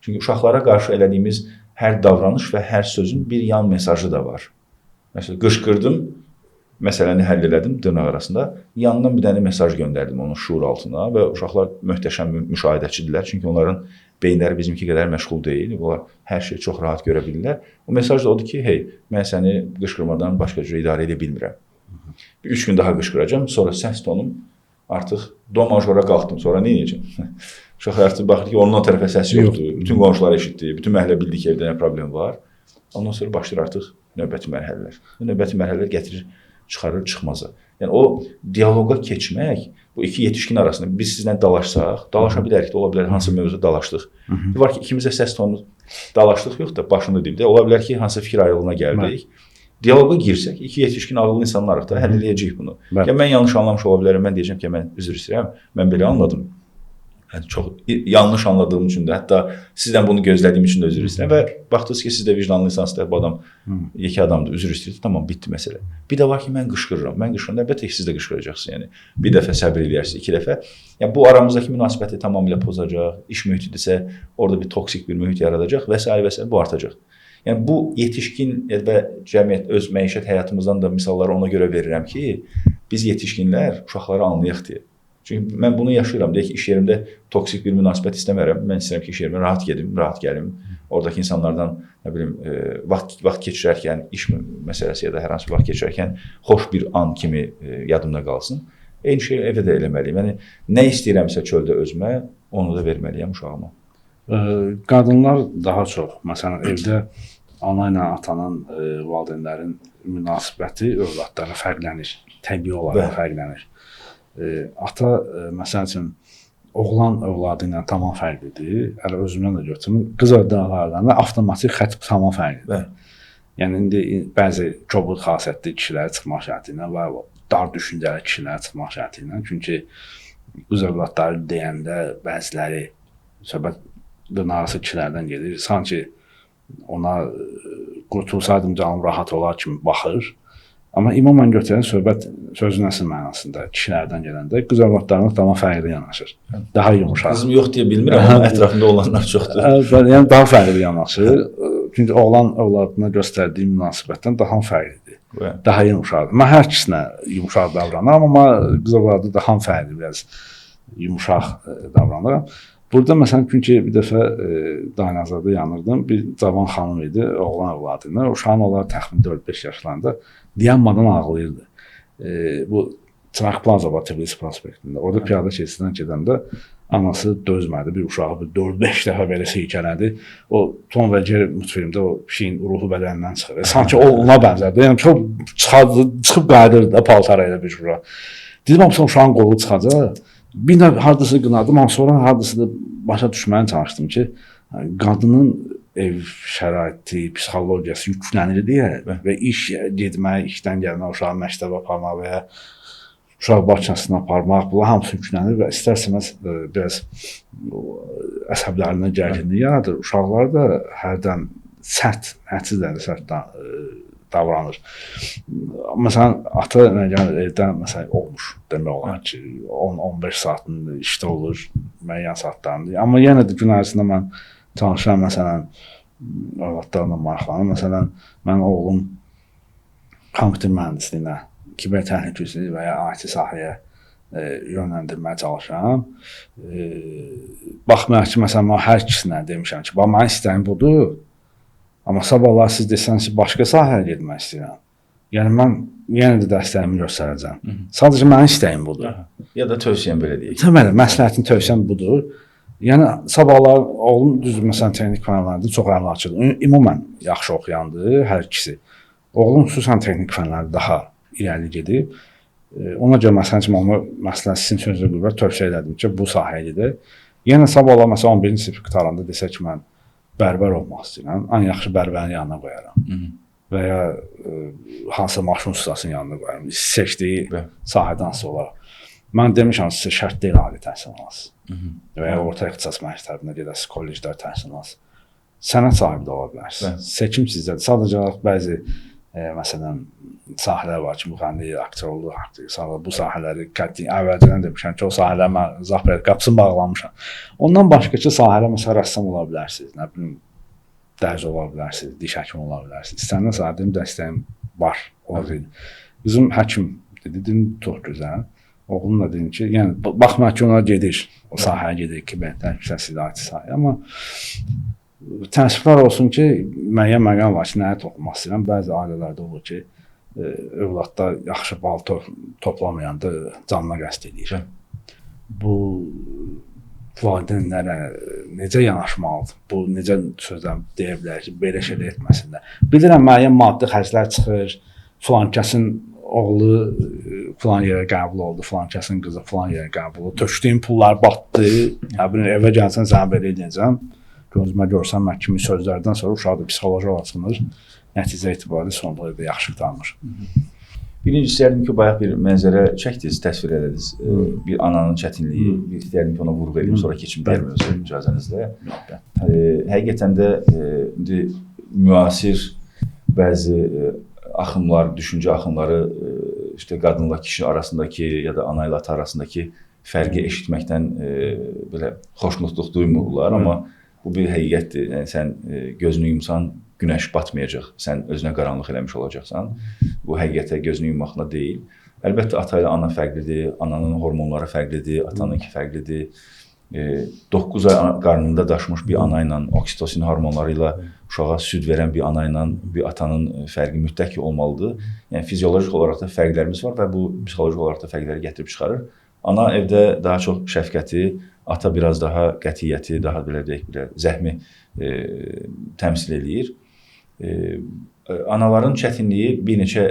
Çünki uşaqlara qarşı elədiyimiz hər davranış və hər sözün bir yan mesajı da var. Məsələn, qışqırdım, məsələni həll elədim dırnaq arasında, yanından bir dənə mesaj göndərdim onun şuur altına və uşaqlar möhtəşəm müşahidəçidirlər. Çünki onların beyinləri bizimki qədər məşğul deyil. Onlar hər şeyi çox rahat görə bilirlər. O mesaj da odur ki, hey, mən səni qışqırmadan başqa cür idarə edə bilmirəm. 3 gün daha qışqıracağam, sonra səs tonum artıq do majora qalxdım, sonra nə edəcəm? Uşaq artıq baxır ki, onun o tərəfə səs yoxdur, bütün qonşular eşitdi, bütün məhəllə bildi ki, evdə nə problem var. Ondan sonra başlayır artıq növbəti mərhələlər. Növbəti mərhələlər gətirir, çıxarır, çıxmaza. Yəni o dialoqa keçmək, bu iki yetişkin arasında biz sizlə dalaşsaq, dalaşa bilərik də, ola bilər hansı mövzuda dalaşdıq. Bir var ki, ikimiz də səs tonu dalaşdıq, yox da başında deyil də, ola bilər ki, hansı fikir ayrılığına gəldik. Dialoqa girsək, iki yetişkin ağıllı insanlar da həll edəcəyik bunu. Yəni mən yanlış anlamış ola bilərəm, mən deyəcəm ki, mən üzr istəyirəm, mən belə anladım. Yəni çox yanlış anladığım üçün də, hətta sizdən bunu gözlədiyim üçün də üzr istəyirəm və baxdınız ki, siz də vicdanlı insansınız, bu adam yekə adamdır, üzr istəyir, tamam, bitdi məsələ. Bir də var ki, mən qışqırıram. Mən qışqırıram, əlbəttə ki, siz də qışqıracaqsınız. Yəni bir dəfə səbr eləyərsiniz, 2 dəfə. Yəni bu aramızdakı münasibəti tamamilə pozacaq, iş mühitidirsə, orada bir toksik bir mühit yaradacaq və s. bu artacaq. Yəni bu yetişkin və cəmiyyət öz məişət həyatımızdan da misalları ona görə verirəm ki, biz yetişkinlər uşaqları anlayaq deyə. Çünki mən bunu yaşayıram. Deyək ki, iş yerimdə toksik bir münasibət istəmərəm. Mən istəyirəm ki, iş yerimə rahat gedim, rahat gəlim. Oradakı insanlardan, nə bilim, vaxt keçirərkən, iş məsələsi ya da hər hansı bir vaxt keçirərkən xoş bir an kimi yadımda qalsın. Eyni şey evdə də eləməliyim. Yəni nə istəyirəmsə çöldə özümə, onu da verməliyəm uşağıma. Qadınlar daha çox, məsələn, evdə ana ilə atanın, valideynlərin münasibəti övladlara fərqlənir. Təbii olaraq fərqlənir. Ata, məsəl üçün, oğlan övladı ilə tamam fərqlidir. Hələ özümdən də götürüm. Qız övladlarında avtomatik xətt tamam fərqlidir. Yəni, indi bəzi kobud xasiyyətli kişiləri çıxmaq şərti ilə və dar düşüncəli kişiləri çıxmaq şərti ilə. Çünki qız övladları deyəndə bəziləri söhbət dırnaqarası kişilərdən gedir. Sanki ona qurtulsaydım canım rahat olar kimi baxır. Amma ümumən götürən söhbət sözün əsl mənasında kişilərdən gələndə qız övladlarına tamam fərqli yanaşır. Daha yumuşaq. Qızım yox deyə bilmirəm, amma ətrafında olanlar çoxdur. Yəni daha fərqli yanaşır. Çünki oğlan övladına göstərdiyi münasibətdən daha fərqlidir. Daha yumuşaqdır. Mən hər ikisinə yumuşaq davranıram, amma qız övladı daha fərqli, biraz yumuşaq davranıram. Burada məsələn, çünki bir dəfə Dayanazada yanırdım, bir cavan xanım idi, oğlan övladıyla. Uşağın olaraq təxmin 4-5 yaşlarında dayanmadan ağlayırdı. Bu Çıraq Plaza var Tbilisi prospektində. Orada piyada keçiddən gedəndə anası dözmədi, bir uşağı 4-5 dəfə belə silkələdi. O Tom və Jerry multfilmdə o pişiyin ruhu bədənindən çıxır. Sanki o ona bənzərdir. Yəni çox çıxıb qayıdırdı da paltar elə bir uşaq. Dedim, amma uşağın qolu çıxacaq. Bir də hardasa qınadım, amma sonra hardasa da başa düşməyə çalışdım ki, qadının ev şəraiti, psixologiyası yüklənir deyə və iş getmək, işdən gəlmək, uşağı məktəbə aparmaq və ya uşaq bağçasına aparmaq, bunlar hamısı yüklənir və istərsəməz biraz əsəblərindən gərginlik yaradır. Uşaqlar da hərdən sərt, hədsiz sərt davranır. Məsələn, ata evdən məsələn olmuş demək olar ki, 10-15 saatın işdə olur, müəyyən saatlarında. Amma yenə də gün ərzində mən çalışıram, məsələn, övladlarla maraqlanır. Məsələn, mən oğlum kompüter mühəndisliyinə, kiber təhlükəsizlik və ya IT sahəyə yönləndirməyə çalışıram. Baxmayaq ki, məsələn, mən hər ikisinə demişəm ki, mənim istəyim budur. Amma sabahlar siz desəniz ki, başqa sahəyə getmək istəyirəm. Yəni, mən yenə də dəstəyimi göstərəcəm. Sadəcə mənim istəyim budur. Ya da tövsiyəm belə deyək. Təməli, məsləhətin tövsiyəm budur. Yəni, sabahlar oğlum düzdür, məsələn, texnik fənlərdə çox əmli açıdır. Ümumən yaxşı oxuyandır, hər ikisi. Oğlum xüsusən texnik fənlərdə daha irəli gedib. Ona görə məsələn kimi onu məsləhət sizin sözlə qüvvət tövsiyə elədim ki, bu sahəyə gedək. Yenə sabahlar məsələn 11-ci sinif qurtaranda desə ki, mən bərbər olmaq istəyirəm, ən yaxşı bərbərin yanına qoyaram. Və ya hansısa maşın ustasının yanına qoyaram. Seçdiyi sahədən asılı olaraq. Mən demişəm, sizə şərt deyil ali təhsil alasınız. Və ya orta ixtisas məktəbinə gedəsiniz, kolleclər təhsil alasınız. Sənət sahibi də ola bilərsiniz. Seçim sizdədir. Sadəcə bəzi məsələn sahələr var ki, müğənni, aktyorluq, bu sahələri əvvəlcədən demişəm ki, o sahələr mən Zahirət qapısını bağlamışam. Ondan başqaçı sahələr məsələn rəssam ola bilərsiniz, nə bilim dərzi ola bilərsiniz, diş həkimi ola bilərsiniz. İstənilən sahədə dəstəyim var. Bizim həkim dedim, çox gözəl. Oğlum da dedim ki, yəni baxma ki, ona gedir. O sahəyə gedir ki, təhlükəsizlik aidsi sahəyə. Amma təəssüflər olsun ki, müəyyən məqam var ki, nəyə toxunmaq istəyirəm. Bəzi ailələrdə olur ki, övladda yaxşı bal toplamayanda canına qəsd edir. Bu valideynlərə necə yanaşmalıdır? Bu necə sözlər deyə bilər ki, belə şey etməsinlər. Bilirəm, müəyyən maddi xərclər çıxır. Filan kəsin oğlu filan yerə qəbul oldu, filan kəsin qızı filan yerə qəbul oldu. Tökdüyün pullar batdı. Evə gəlsən sənə belə edəcəm. Gözümə görsən mən kimi sözlərdən sonra uşaq da psixoloji açılır. Nəticə etibarilə sonunda da yaxşı qurtarmır. Birinci istəyərdim ki, bayaq bir mənzərə çəkdiniz, təsvir edədiniz. Bir ananın çətinliyi, bir istəyərdim ki, ona vurğu edeyim, sonra keçim verməyəcək icazənizlə. Həqiqətən də indi müasir bəzi axımlar, düşüncə axımları işte qadınla kişi arasındakı ya da ana ilə ata arasındakı fərqi eşitməkdən belə xoşnutluk duymurlar, amma bu bir həqiqətdir. Yəni sən gözünü yumsan, günəş batmayacaq. Sən özünə qaranlıq eləmiş olacaqsan. Bu həqiqətə gözünü yummaqla deyil. Əlbəttə ata ilə ana fərqlidir, ananın hormonları fərqlidir, atanınki fərqlidir. 9 ay qarnında daşımış bir ana ilə, oksitosin hormonları ilə uşağa süd verən bir ana ilə bir atanın fərqi mütləq ki olmalıdır. Yəni fiziolojik olaraq da fərqlərimiz var və bu psixoloji olaraq da fərqləri gətirib çıxarır. Ana evdə daha çox şəfqəti, ata biraz daha qətiyyəti, daha belə deyək, zəhmi təmsil eləyir. Anaların çətinliyi bir neçə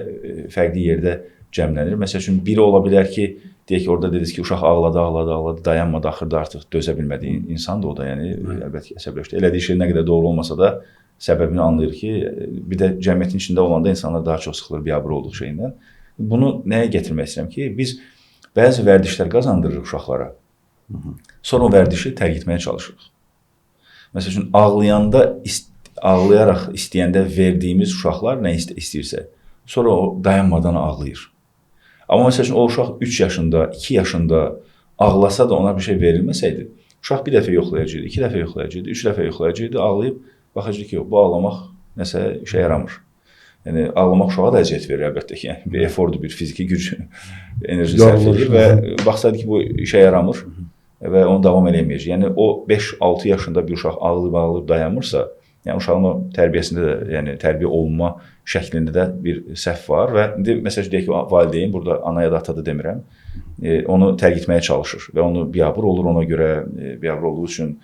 fərqli yerdə cəmlənir. Məsəl üçün, biri ola bilər ki, deyək ki, orada dediniz ki, uşaq ağladı, dayanmadı, axırda artıq dözə bilmədiyi insandır o da, yəni əlbəttə ki, əsəbləşdi. Elədiyi şey nə qədər doğru olmasa da səbəbini anlayır ki, bir də cəmiyyətin içində olanda insanlar daha çox sıxılır biabır olduğu şeyindən. Bunu nəyə gətirmək istəyirəm ki, biz bəzi vərdişlər qazandırırıq uşaqlara, sonra o vərdişi tərk etməyə çalışırıq. Məsəl üçün, ağlayaraq istəyəndə verdiyimiz uşaqlar nə istəyirsə, sonra o dayanmadan ağlayır. Amma məsəl üçün, o uşaq 3 yaşında, 2 yaşında ağlasa da ona bir şey verilməsəydi, uşaq bir dəfə yoxlayacaqdı, 2 dəfə yoxlayacaqdı, 3 dəfə yoxlayacaqdı, ağlayıb baxacaqdı ki, bu ağlamaq nəsə işə yaramır. Yəni, ağlamaq uşağa da əziyyət verir əlbəttə ki, yəni, bir efordur, bir fiziki güc, enerji sərf edir və baxsaydı ki, bu işə yaramır və onu davam eləməyəcək. Yəni, o 5-6 yaşında bir uşaq ağlayıb dayanmırsa, yəni uşağın o tərbiyəsində də, yəni tərbiyə olunma şəklində də bir səhv var və indi məsələn deyək ki, valideyn, burada ana ya da ata da demirəm, onu tərk etməyə çalışır və onu biabır olur, ona görə biabır olduğu üçün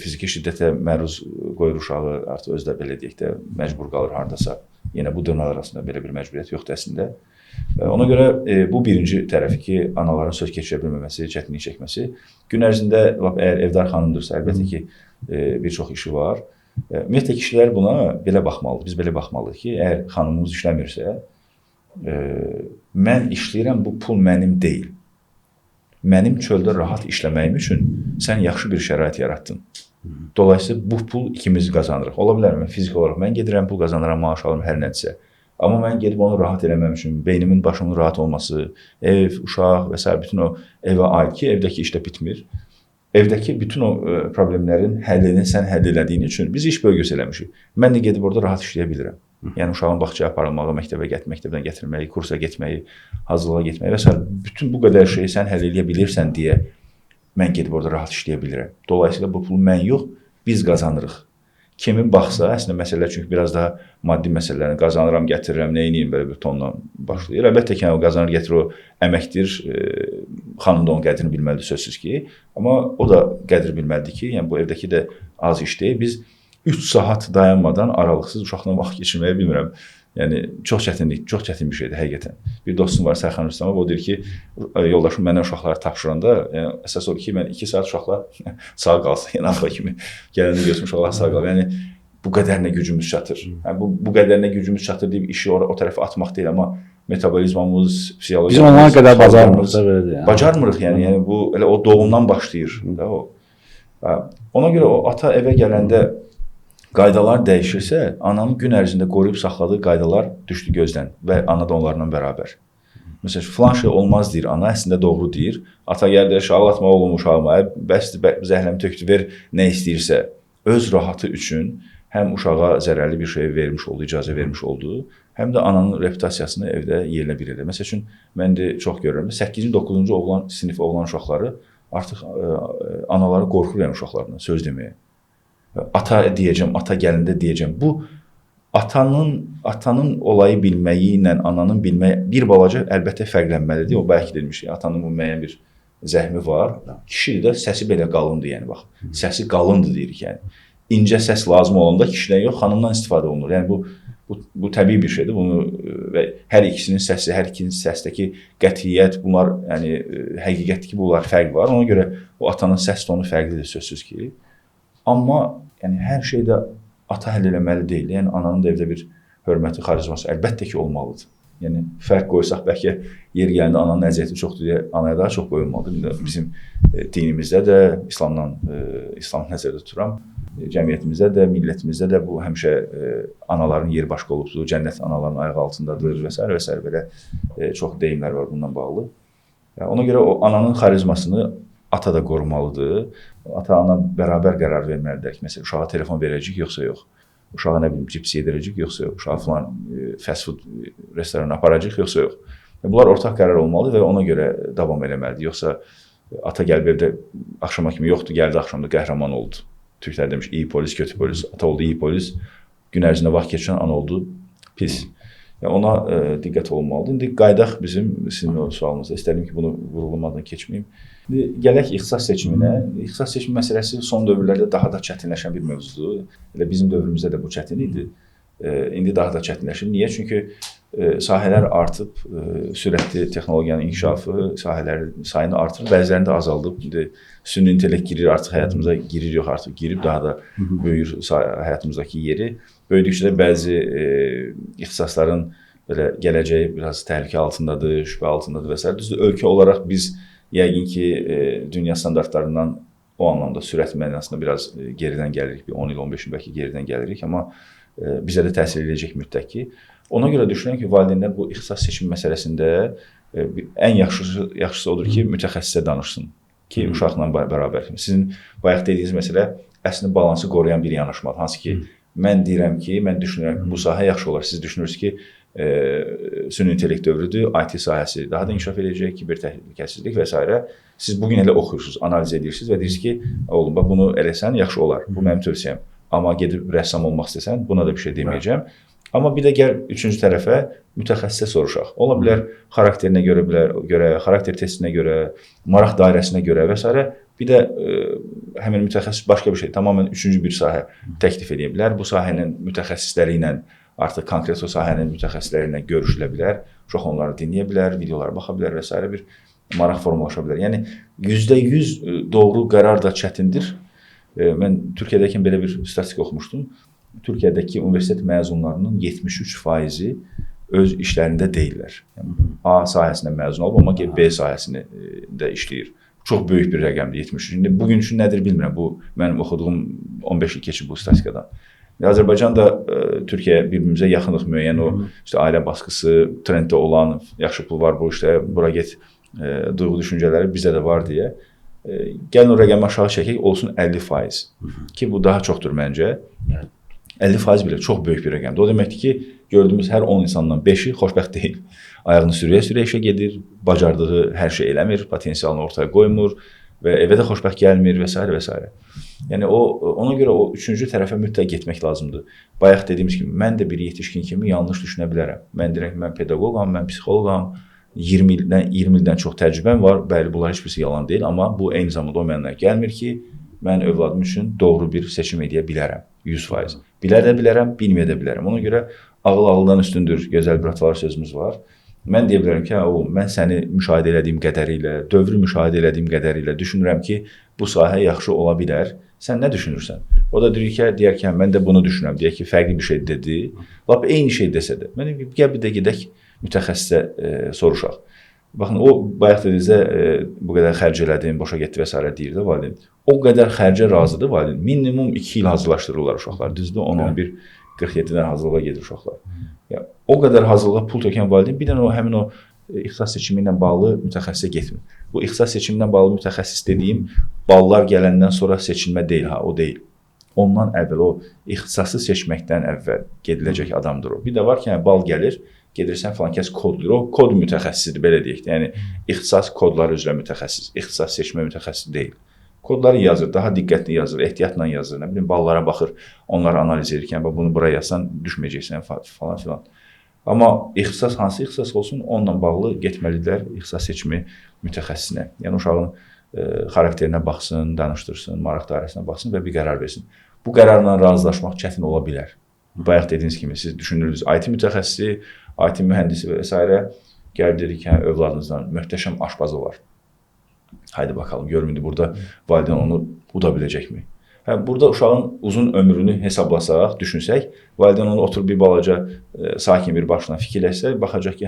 fiziki şiddətə məruz qoyur uşağı, artıq özü də belə deyək də məcbur qalır hardasa. Yenə bu dırnaq arasında belə bir məcburiyyət yoxdur əslində. Ona görə bu birinci tərəfi ki, anaların söz keçirə bilməməsi, çətinlik çəkməsi. Gün ərzində əgər evdar xanımdırsa, əlbəttə ki, bir çox işi var. Ümumiyyətlə, kişilər buna belə baxmalıdır, biz belə baxmalıyıq ki, əgər xanımımız işləmirsə, mən işləyirəm, bu pul mənim deyil. Mənim çöldə rahat işləməyim üçün sən yaxşı bir şərait yaratdın. Dolayısıyla bu pul ikimiz qazanırıq. Ola bilər mi? Fiziki olaraq mən gedirəm, pul qazanıram, maaş alırım, hər nədirsə. Amma mən gedib onu rahat eləməm üçün, beynimin, başımın rahat olması, ev, uşaq və s. bütün o evə aid ki, evdəki iş də bitmir. Evdəki bütün o problemlərin həllini sən həll elədiyin üçün biz iş bölgüsü eləmişik. Mən də gedib orada rahat işləyə bilirəm. Yəni uşağın bağçaya aparılmağı, məktəbdən gətirməyi, kursa getməyi, hazırlığa getməyi və s. bütün bu qədər şeyi sən həll eləyə bilirsən deyə mən gedib orada rahat işləyə bilirəm. Dolayısıyla bu pulu mən yox, biz qazanırıq. Kimin baxsa, əslində məsələlər çünki biraz daha maddi məsələlərini qazanıram, gətirirəm, nə edeyim belə bir tonla başlayır. Əlbəttə ki, o qazanır, gətirir, o əməkdir, xanım da onun qədrini bilməlidir sözsüz ki. Amma o da qədri bilməlidir ki, yəni bu evdəki də az iş deyil. Biz 3 saat dayanmadan aralıqsız uşaqla vaxt keçirməyi bilmirəm. Yəni çox çətin bir şeydir həqiqətən. Bir dostum var, Sərxan Rüstəmov, o deyir ki, yoldaşım mənə uşaqları tapşıranda, yəni əsas odur ki, mən 2 saat uşaqlar sağ qalsın, yəni axıra kimi gələndə görürüm uşaqlar sağ qalır. Yəni bu qədərinə gücümüz çatır. Yəni bu qədərinə gücümüz çatır deyib işi o tərəfə atmaq deyil, amma metabolizmamız, fiziologiyamız, biz ona qədər bacarmırıq da belədir. Yəni. Bacarmırıq yəni bu elə o doğumdan başlayır da o. Ona görə o ata evə gələndə qaydalar dəyişirsə, ananın gün ərzində qoruyub saxladığı qaydalar düşdü gözdən və ana da onlarla bərabər. Məsələn, filan şey olmaz deyir, ana əslində doğru deyir. Ata gəldi, ağlatma oğlum uşağıma, bəsdir, zəhləmi tökdü, ver nə istəyirsə, öz rahatı üçün həm uşağa zərərli bir şey vermiş oldu, icazə vermiş oldu, həm də ananın reputasiyasını evdə yerlə bir edir. Məsəl üçün, mən də çox görürəm, 8-ci, 9-cu sinif oğlan uşaqları artıq anaları qorxur yəni uşaqlarından söz deməyə. Ata deyəcəm, ata gəlində deyəcəm. Bu, atanın olayı bilməyi ilə ananın bilməyi bir balaca əlbəttə fərqlənməlidir. O, bəlkə demişik, atanın bu müəyyən bir zəhmi var. Kişidir də səsi belə qalındır, yəni bax. Səsi qalındır deyirik, yəni. İncə səs lazım olanda kişidən yox, xanımdan istifadə olunur. Yəni bu təbii bir şeydir. Bunu və hər ikisinin səsi, hər ikisinin səsdəki qətiyyət, bunlar yəni həqiqətdir ki, bunlar fərq var. Ona görə o atanın səs tonu fərqlidir sözsüz ki. Amma yəni hər şeydə ata həll eləməli deyil. Yəni ananın da evdə bir hörməti, xarizması əlbəttə ki, olmalıdır. Yəni fərq qoysaq bəlkə yer gəlində ananın əziyyəti çoxdur deyə anaya daha çox qoyulmalıdır. Bizim dinimizdə də, İslam nəzərdə tuturam, cəmiyyətimizdə də, millətimizdə də bu həmişə anaların yeri başqa olubdur, cənnət anaların ayağı altındadır və s. və s. belə çox deyimlər var bununla bağlı. Ona görə o ananın xarizmasını ata da qorumalıdır. Ata-ana bərabər qərar verməlidir ki, məsələn, uşağa telefon verəcək, yoxsa yox. Uşağa nə bilim, cips yedirəcək, yoxsa yox. Uşağa falan fast food restoranına aparacaq, yoxsa yox. Bunlar ortaq qərar olmalıdır və ona görə davam eləməlidir. Yoxsa ata gəlib evdə axşama kimi yoxdur, gəldi axşamda qəhrəman oldu. Türklər demiş, iyi polis, kötü polis. Ata oldu iyi polis, gün ərzində vaxt keçirən ana oldu pis. Ona diqqət olunmalıdır. İndi qaydaq bizim, sizin o sualınızda. İstədim ki, bunu vurğulamadan keçməyim. İndi gələk ixtisas seçiminə. İxtisas seçimi məsələsi son dövrlərdə daha da çətinləşən bir mövzudur. Elə bizim dövrümüzdə də bu çətin idi. İndi daha da çətinləşir. Niyə? Çünki sahələr artıb, sürətli texnologiyanın inkişafı sahələrin sayını artırır, bəzilərində azaldıb. İndi süni intellekt girir, artıq həyatımıza girir, yox artıq girib, daha da böyür həyatımızdakı yeri. Böyüdükcə də bəzi ixtisasların belə gələcəyi biraz təhlükə altındadır, şübhə altındadır və s. Düzdür, ölkə olaraq biz yəqin ki, dünya standartlarından o anlamda sürət mənasında biraz geridən gəlirik, bir 10 il, 15 il bəlkə geridən gəlirik, amma bizə də təsir edəcək müddət ki. Ona görə düşünürəm ki, valideynlər bu ixtisas seçim məsələsində ən yaxşısı odur ki, mütəxəssisə danışsın ki, uşaqla bərabər. Sizin bayaq dediyiniz məsələ əslində balansı qoruyan bir yanaşmadır. Hansı ki, mən deyirəm ki, mən düşünürəm ki, bu sahə yaxşı olar. Siz düşünürsünüz ki, süni intellekt dövrüdür, IT sahəsi daha da inkişaf edəcək, kiber təhlükəsizlik və s. Siz bugün elə oxuyursunuz, analiz edirsiniz və deyirsiniz ki, oğlum, bunu eləsən yaxşı olar, bu mənim tövsiyəm. Amma gedib rəssam olmaq istəsən, buna da bir şey deməyəcəm. Amma bir də gəl üçüncü tərəfə mütəxəssisə soruşaq. Ola bilər xarakterinə görə, xarakter testinə görə, maraq dairəsinə görə və s. Bir də həmin mütəxəssis başqa bir şey, tamamilə üçüncü bir sahə təklif edə bilər. Bu sahənin mütəxəssisləri ilə, artıq konkret o sahənin mütəxəssisləri ilə görüşülə bilər. Uşaq onları dinləyə bilər, videolara baxa bilər və s. bir maraq formalaşa bilər. Yəni %100 doğru qərar da çətindir. Mən Türkiyədəkin belə bir statistik oxumuşdum. Türkiyədəki universitet məzunlarının 73%-i öz işlərində deyirlər. Yəni, A sahəsində məzun olub, amma ki, B sahəsində işləyir. Çox böyük bir rəqəmdir 73. İndi bugün üçün nədir bilmirəm. Bu mənim oxuduğum 15 il keçib bu statistikadan. Azərbaycan da Türkiyəyə bir-birimizə yaxınlıq müəyyən o işte ailə baskısı, trenddə olan, yaxşı pul var bu işdə, bura get duyğu düşüncələri bizdə də var deyə. Gəlin o rəqəmi aşağı çəkək, olsun 50%. Ki bu daha çoxdur məncə. 50% belə çox böyük bir rəqəmdir. O deməkdir ki, gördüyümüz hər 10 insandan 5-i xoşbəxt deyil. Ayağını sürüyə-sürüyə işə gedir, bacardığı hər şey eləmir, potensialını ortaya qoymur və evə də xoşbəxt gəlmir və s. və s. Yəni ona görə o üçüncü tərəfə mütləq getmək lazımdır. Bayaq dediyimiz kimi, mən də bir yetişkin kimi yanlış düşünə bilərəm. Mən deyirəm ki, mən pedaqoqam, mən psixoloqam, 20 ildən çox təcrübəm var. Bəli, bunlar heç birisi yalan deyil, amma bu eyni zamanda o mənimlə gəlmir ki, mən övladım üçün doğru bir seçim edə bilərəm, 100%. Bilər də bilərəm, bilməyə də bilərəm. Ona görə ağıl ağıldan üstündür, gözəl bir atalar sözümüz var. Mən deyə bilərəm ki, mən səni müşahidə elədiyim qədərilə, dövrü müşahidə elədiyim qədərilə düşünürəm ki, bu sahə yaxşı ola bilər. Sən nə düşünürsən? O da deyər ki, mən də bunu düşünürəm. Deyək ki, fərqli bir şey dedi. Lap eyni şey desə də. Mən gəl bir də gedək mütəxəssisə soruşaq. Baxın, o bayaq dediyinizdə bu qədər xərc elədim, boşa getdi və s. deyir də valideyn. O qədər xərcə razıdır valideyn. Minimum 2 il hazırlaşdırırlar uşaqlar. Düzdür, 10-11, 47-dən hazırlığa gedir uşaqlar. Yəni, o qədər hazırlığa pul tökən valideyn bir dənə həmin o ixtisas seçimi ilə bağlı mütəxəssisə getmir. Bu ixtisas seçimi ilə bağlı mütəxəssis dediyim ballar gələndən sonra seçilmə deyil, o deyil. ondan əvvəl o ixtisası seçməkdən əvvəl gediləcək adamdır o. Bir də var ki, bal gəlir, gedirsən falan kəs koddur. O kod mütəxəssisidir belə deyək də. Yəni ixtisas kodları üzrə mütəxəssis, ixtisas seçmə mütəxəssisi deyil. Kodları yazır, daha diqqətli yazır, ehtiyatla yazır. Nə bilim ballara baxır, onları analiz edirkən bunu bura yazsan düşməyəcəksən falan filan. Amma ixtisas hansı ixtisas olsun, onunla bağlı getməlidirlər ixtisas seçimi mütəxəssisinə. Yəni uşağın xarakterinə baxsın, danışdırsın, maraq dairəsinə baxsın və bir qərar versin. Bu qərarla razılaşmaq çətin ola bilər. Bayaq dediyiniz kimi siz düşünürdünüz, IT mütəxəssisi, IT mühəndisi və s. Gəlir dedik ki, övladınızdan möhtəşəm aşpaz olar. Haydi bakalım, görüm indi burada valideyn onu uda biləcəkmi? Burada uşağın uzun ömrünü hesablasaq, düşünsək, valideyn onu oturub bir balaca sakin bir başına fikirləşsə, baxacaq ki,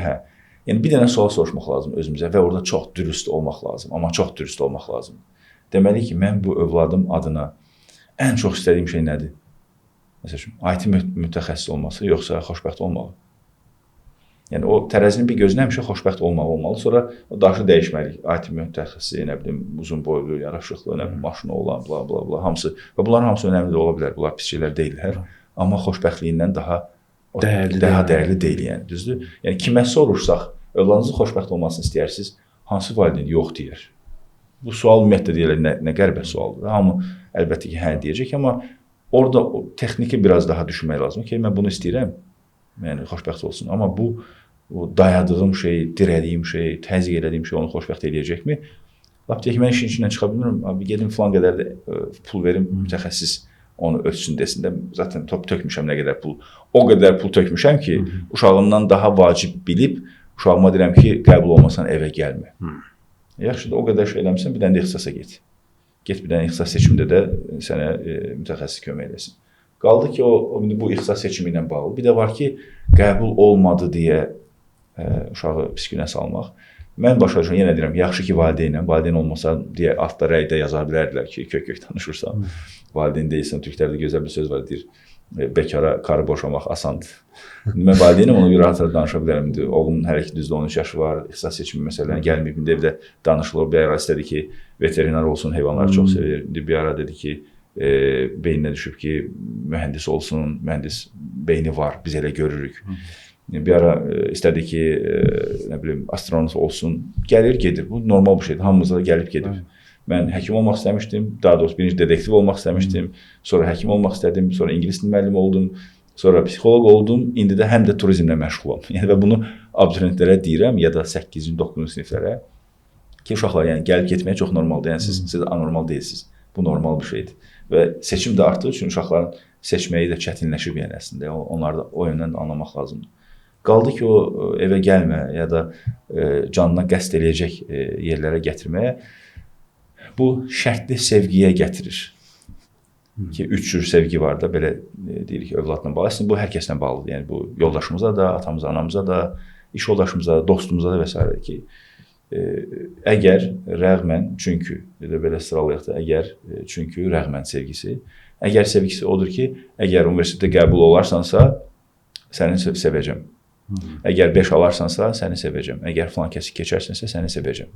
yəni bir dənə sual soruşmaq lazım özümüzə və orada çox dürüst olmaq lazım, amma çox dürüst olmaq lazım. Deməli ki, mən bu övladım adına ən çox istədiyim şey nədir? Məsəl üçün, IT mütəxəssis olması, yoxsa xoşbəxt olmalı? Yəni o tərəzinin bir gözünə həmişə xoşbəxt olmalı. Sonra o daşı dəyişməliyik. IT mütəxəssisi, nə bilim, uzun boylu, yaraşıqlı, nə bilim, maşını olan, bla bla bla, hamısı. Və bunların hamısı önəmli də ola bilər. Bunlar pis şeylər deyillər. Amma xoşbəxtliyindən daha dəyərli deyil, yəni, düzdür? Yəni kimə soruşsaq, övladınızın xoşbəxt olmasını istəyirsiniz, hansı valideyn yox deyər? Bu sual ümumiyyətlə deyirlər, nə qəribə sualdır. Hamı əlbəttə ki, hə deyəcək, amma orada texniki biraz daha düşünmək lazım ki, mən bunu istəyirəm, yəni xoşbəxt olsun. Amma bu dayadığım şey, dirədiyim şey, təzyiq elədiyim şey onu xoşbəxt eləyəcəkmi? Lap deyək ki, mən işin içindən çıxa bilmirəm, abi gedim filan qədər də pul verim, mütəxəssis onu ölçsün desin də, zaten top tökmüşəm nə qədər pul. O qədər pul tökmüşəm ki, uşağımdan daha vacib bilib, uşağıma deyirəm ki, qəbul olmasan evə gəlmə. Yaxşıdır, o qədər şey eləmişsən, bir dənə də ixtisasa get. Get bir dənə ixtisas seçimində də sənə mütəxəssis kömək eləsin. Qaldı ki, bu ixtisas seçimi ilə bağlı. Bir də var ki, qəbul olmadı deyə uşağı pis günə salmaq. Mən başa düşürəm, yenə deyirəm, yaxşı ki, valideyn olmasa deyə altda rəydə yaza bilərdilər ki, kök danışırsan, valideyn deyilsən, türklərdə gözəl bir söz var, deyir, bekara karı boşamaq asandır. Mən valideynim, ona görə hatırda danışa bilərəm. Oğlumun hələ ki, düzdür 13 yaşı var, ixtisas seçimi məsələn gəlməyib, indi evdə danışılır, bir ara istədi ki, veterinar olsun, heyvanları çox sevir, bir ara dedi ki, beyninə düşüb ki, mühəndis olsun, mühəndis beyni var, biz elə görürük. Bir ara istədi ki, nə bilim, astronom olsun, gəlir, gedir. Bu normal bir şeydir, hamımıza gəlib gedir. Mən həkim olmaq istəmişdim, daha doğrusu birinci dedektiv olmaq istəmişdim, sonra həkim olmaq istədim, sonra ingilis dili müəllimi oldum, sonra psixoloq oldum, indi də həm də turizmlə məşğulam. Yəni və bunu abituriyentlərə deyirəm, ya da 8-ci, 9-cu siniflərə ki, uşaqlar, yəni gəlib getməyə çox normaldır. Yəni siz anormal deyilsiniz. Bu normal bir şeydir. Və seçim də artdığı üçün uşaqların seçməyi də çətinləşib, yəni əslində. Onları da o yöndən də anlamaq lazımdır. Qaldı ki, o evə gəlmə ya da canına qəsd eləyəcək yerlərə gətirməyə, bu şərtli sevgiyə gətirir. Ki, 3 cür sevgi var da, belə deyirik, övladla bağlı. Əslində, bu hər kəslə bağlıdır. Yəni, bu yoldaşımıza da, atamıza, anamıza da, iş yoldaşımıza, dostumuza da və s. ki, əgər, rəğmən, çünki, belə sıralayaq da, əgər, çünki, rəğmən sevgisi. Əgər sevgisi odur ki, əgər universitetdə qəbul olarsansa, səni sevəcəm. Əgər 5 alarsansa, səni sevəcəm. Əgər filan kəsi keçərsənsə, səni sevəcəm.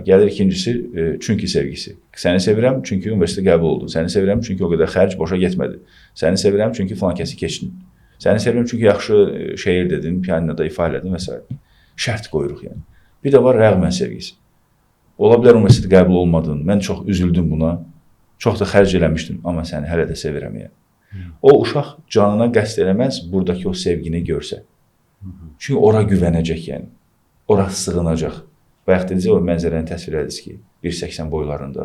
Gəlir ikincisi, çünki sevgisi. Səni sevirəm, çünki universitetə qəbul oldun. Səni sevirəm, çünki o qədər xərc boşa getmədi. Səni sevirəm, çünki filan kəsi keçdin. Səni sevirəm, çünki yaxşı şeir dedin, pianinoda ifa elədin və s. Şərt qoyuruq yəni. Bir də var rəğmən sevgisi. Ola bilər universitetə qəbul olmadın, mən çox üzüldüm buna, çox da xərc eləmişdim, amma səni hələ də sevirəm yəni. O uşaq canına qəsd eləməz, buradakı o sevgini görsə. Çünki ora güvənəcək yəni, ora sığınacaq. Bayaq dediniz, o mənzərəni təsvir ediniz ki, 1.80 boylarında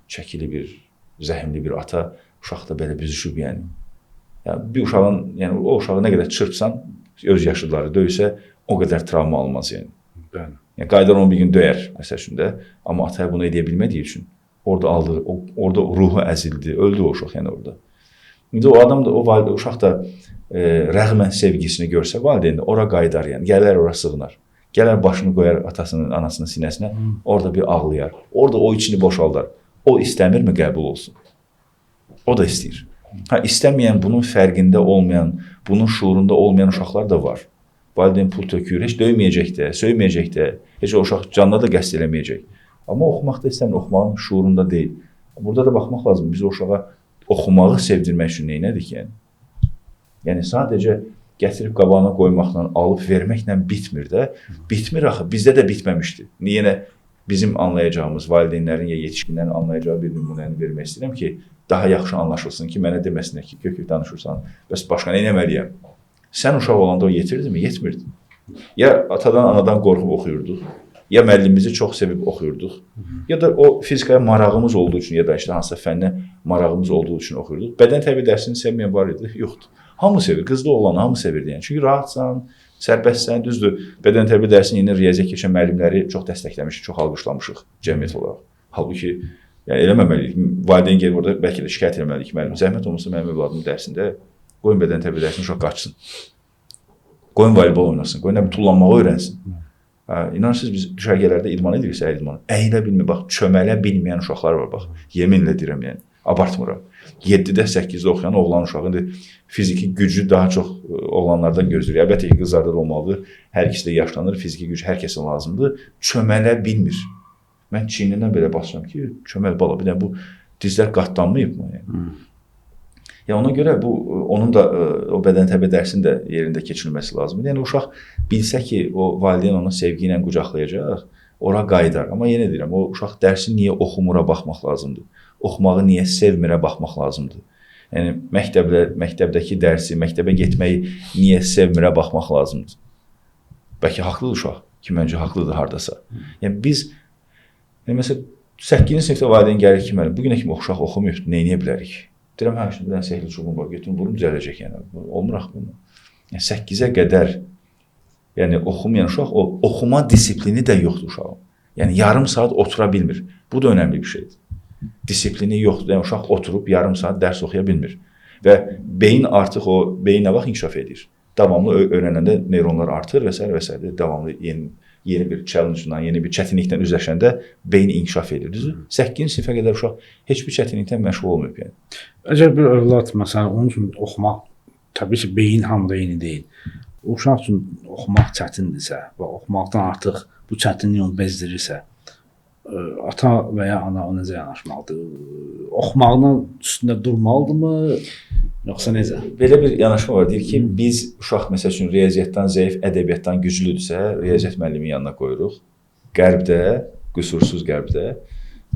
çəkili bir, zəhimli bir ata uşaq da belə büzüşüb yəni. Bir uşağın, yəni o uşağı nə qədər çırpsan, öz yaşlıları döysə, o qədər travma almaz yəni. Yəni qaydar onu bir gün döyər məsəl üçün də, amma ataya bunu edə bilmədiyi üçün orada aldığı, orada ruhu əzildi, öldü o uşaq yəni orada. İndi o adam da, o uşaq da rəğmən sevgisini görsə valideyn də ora qaydar yəni, gələr ora sığınar. Gələr başını qoyar atasının, anasının sinəsinə, orada bir ağlayar. Orada o içini boşaldar. O istəmirmi qəbul olsun? O da istəyir. İstəməyən, bunun fərqində olmayan, bunun şuurunda olmayan uşaqlar da var. Valideyn pul tökür, heç döyməyəcək də, söyməyəcək də, heç o uşaq canına da qəsd eləməyəcək. Amma oxumaq da istəmir, oxumağın şuurunda deyil. Burada da baxmaq lazım, biz o uşağa oxumağı sevdirmək üçün neynədik yəni? Yəni sadəcə gətirib qabağına qoymaqla, alıb verməklə bitmir də. Bitmir axı, bizdə də bitməmişdi. Yenə bizim anlayacağımız, valideynlərin ya yetişkinlərin anlayacağı bir nümunəni vermək istəyirəm ki, daha yaxşı anlaşılsın ki, mənə deməsinlər ki, kök danışırsan, bəs başqa nə etməliyəm? Sən uşaq olanda o yetirdimi? Yetmirdi. Ya atadan, anadan qorxub oxuyurduq, ya müəllimimizi çox sevib oxuyurduq, ya da o fizikaya marağımız olduğu üçün, ya da işte hansısa fənnə marağımız olduğu üçün oxuyurduq. Bədən təbii dərsini sevməyən var idi? Yoxdur. Hamı sevir, qızda olan hamı sevirdi yəni. Çünki rahatsan, sərbəstsən, düzdür. Bədən təbii dərsini yeni riyaziyyat keçən müəllimləri çox dəstəkləmişik, çox alqışlamışıq cəmiyyət olaraq. Halbuki yəni eləməməliyik. Valideyn gəlib orada bəlkə də şikayət etməliyik ki, müəllim, zəhmət olmasa mənim övladımın dərsində qoyun bədən təbii dərsini uşaq qaçsın. Qoyun voleybol oynasın, qoyun tullanmağı öyrənsin. İnansınız biz düşərgələrdə idman ediriksə, əl idmanı, əyilə bilmir, bax, çömələ bilməyən uşaqlar var, bax, yeminlə deyirəm yəni, abartmıram. 7-də, 8-də oxuyan oğlan uşağı, indi fiziki gücü daha çox oğlanlardan gözləyir. Əlbəttə ki, qızlarda da olmalıdır, hər ikisi də yaşlanır, fiziki güc hər kəsə lazımdır, çömələ bilmir. Mən çiynindən belə basıram ki, çöməl bala, bir də bu dizlər qatlanmayıb mı? Yəni ona görə bu onun da o bədən təbii dərsinin də yerində keçirilməsi lazımdır. Yəni uşaq bilsə ki, o valideyn onu sevgi ilə qucaqlayacaq, ora qayıdar. Amma yenə deyirəm, o uşaq dərsi niyə oxumura baxmaq lazımdır. Oxumağı niyə sevmirə baxmaq lazımdır. Yəni məktəbdəki dərsi, məktəbə getməyi niyə sevmirə baxmaq lazımdır. Bəlkə haqlıdır uşaq ki, məncə haqlıdır hardasa. Yəni biz məsələn 8-ci sinifdə valideyn gəlir ki, müəllim, bu günə kimi uşaq oxumayıb, nə edə bilərik? Deyirəm, hə, şimdi bir dənə sehirli çubuğum var, götürüm, vurum, düzələcək yəni. Olmur axı bunu. Yəni 8-ə qədər yəni oxumayan uşaq, o oxuma disiplini də yoxdur uşağın. Yəni yarım saat otura bilmir. Bu da önəmli bir şeydir. Disiplini yoxdur. Yəni uşaq oturub yarım saat dərs oxuya bilmir. Və beyin artıq o, beyin nə vaxt inkişaf edir? Davamlı öyrənəndə neyronlar artır və s. və s. Davamlı yeni bir challenge-dan, yeni bir çətinlikdən üzləşəndə beyin inkişaf edir. Düzdür? 8-ci sinifə qədər uşaq heç bir çətinlikdən məşğul olmayıb yəni. Əgər bir övlad məsələn onun üçün oxumaq təbii ki, beyin hamıda eyni deyil. O uşaq üçün oxumaq çətindirsə və oxumaqdan artıq bu çətinlik onu bezdirirsə, ata və ya ana o necə yanaşmalıdır? Oxumağının üstündə durmalıdırmı, yoxsa necə? Belə bir yanaşma var, deyir ki, biz uşaq məsəl üçün riyaziyyatdan zəif, ədəbiyyatdan güclüdürsə, riyaziyyat müəllimin yanına qoyuruq. Qərbdə, qüsursuz qərbdə,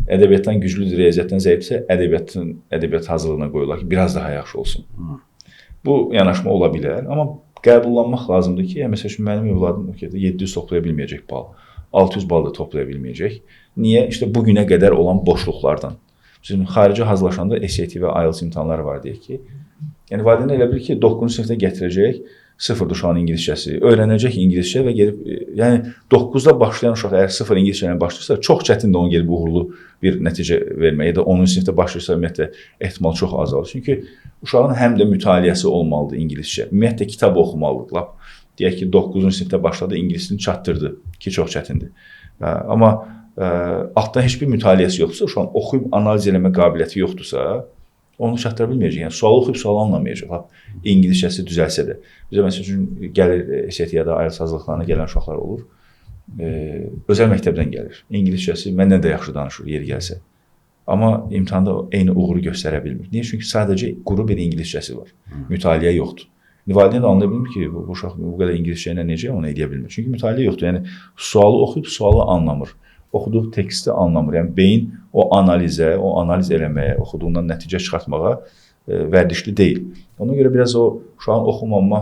ədəbiyyatdan güclüdür, riyaziyyatdan zəifdirsə, ədəbiyyat hazırlığına qoyurlar ki, biraz daha yaxşı olsun. Bu yanaşma ola bilər, amma qəbullanmaq lazımdır ki, məsəl üçün mənim övladım 700 toplaya bilməyəcək bal, 600 bal da toplaya bilməyəcək. Niyə? İşte bugünə qədər olan boşluqlardan. Sizin xarici hazırlaşanda SAT və IELTS imtahanları var deyək ki, yəni valideyn elə bilir ki, 9-cu sinifdə gətirəcək, sıfırdır uşağın ingiliscəsi, öyrənəcək ingiliscə və gelib, yəni 9-da başlayan uşaq əgər sıfır ingiliscə ilə başlayırsa, çox çətindir onun gelib uğurlu bir nəticə vermək, ya da 10-cu sinifdə başlayırsa, ümumiyyətlə, ehtimal çox azalır. Çünki uşağın həm də mütaliəsi olmalıdır ingiliscə, ümumiyyətlə, kitab oxumalıdır. Lap, deyək ki, 9-cu sinifdə başladı, ingilisini çatdırdı ki, çox çətindir. Amma altdan heç bir mütaliəsi yoxdursa, uşağın oxuyub analiz eləmə qabiliyyəti yoxdursa, onu çatdıra bilməyəcək. Yəni, sual oxuyub sual anlamayacaq. İngiliscəsi düzəlsə də. Bizə məsəl üçün gəlir SAT ya da IELTS hazırlıqlarına gələn uşaqlar olur. Özəl məktəbdən gəlir. İngiliscəsi məndən də yaxşı danışır yeri gəlsə. Amma imtahanda eyni uğuru göstərə bilmir. Niyə? Çünki sadəcə quru bir ingiliscəsi var. Mütaliə yoxdur. Valideyn də anlaya bilmir ki, bu uşaq bu qədər ingiliscə ilə necə onu edə bilmir. Çünki mütaliə yoxdur. Yəni, sualı oxuyub sualı anlamır. Oxuduğu teksti anlamır. Yəni, beyin o analizə, o analiz eləməyə, oxuduğundan nəticə çıxartmağa vərdişli deyil. Ona görə biraz o uşağın oxumama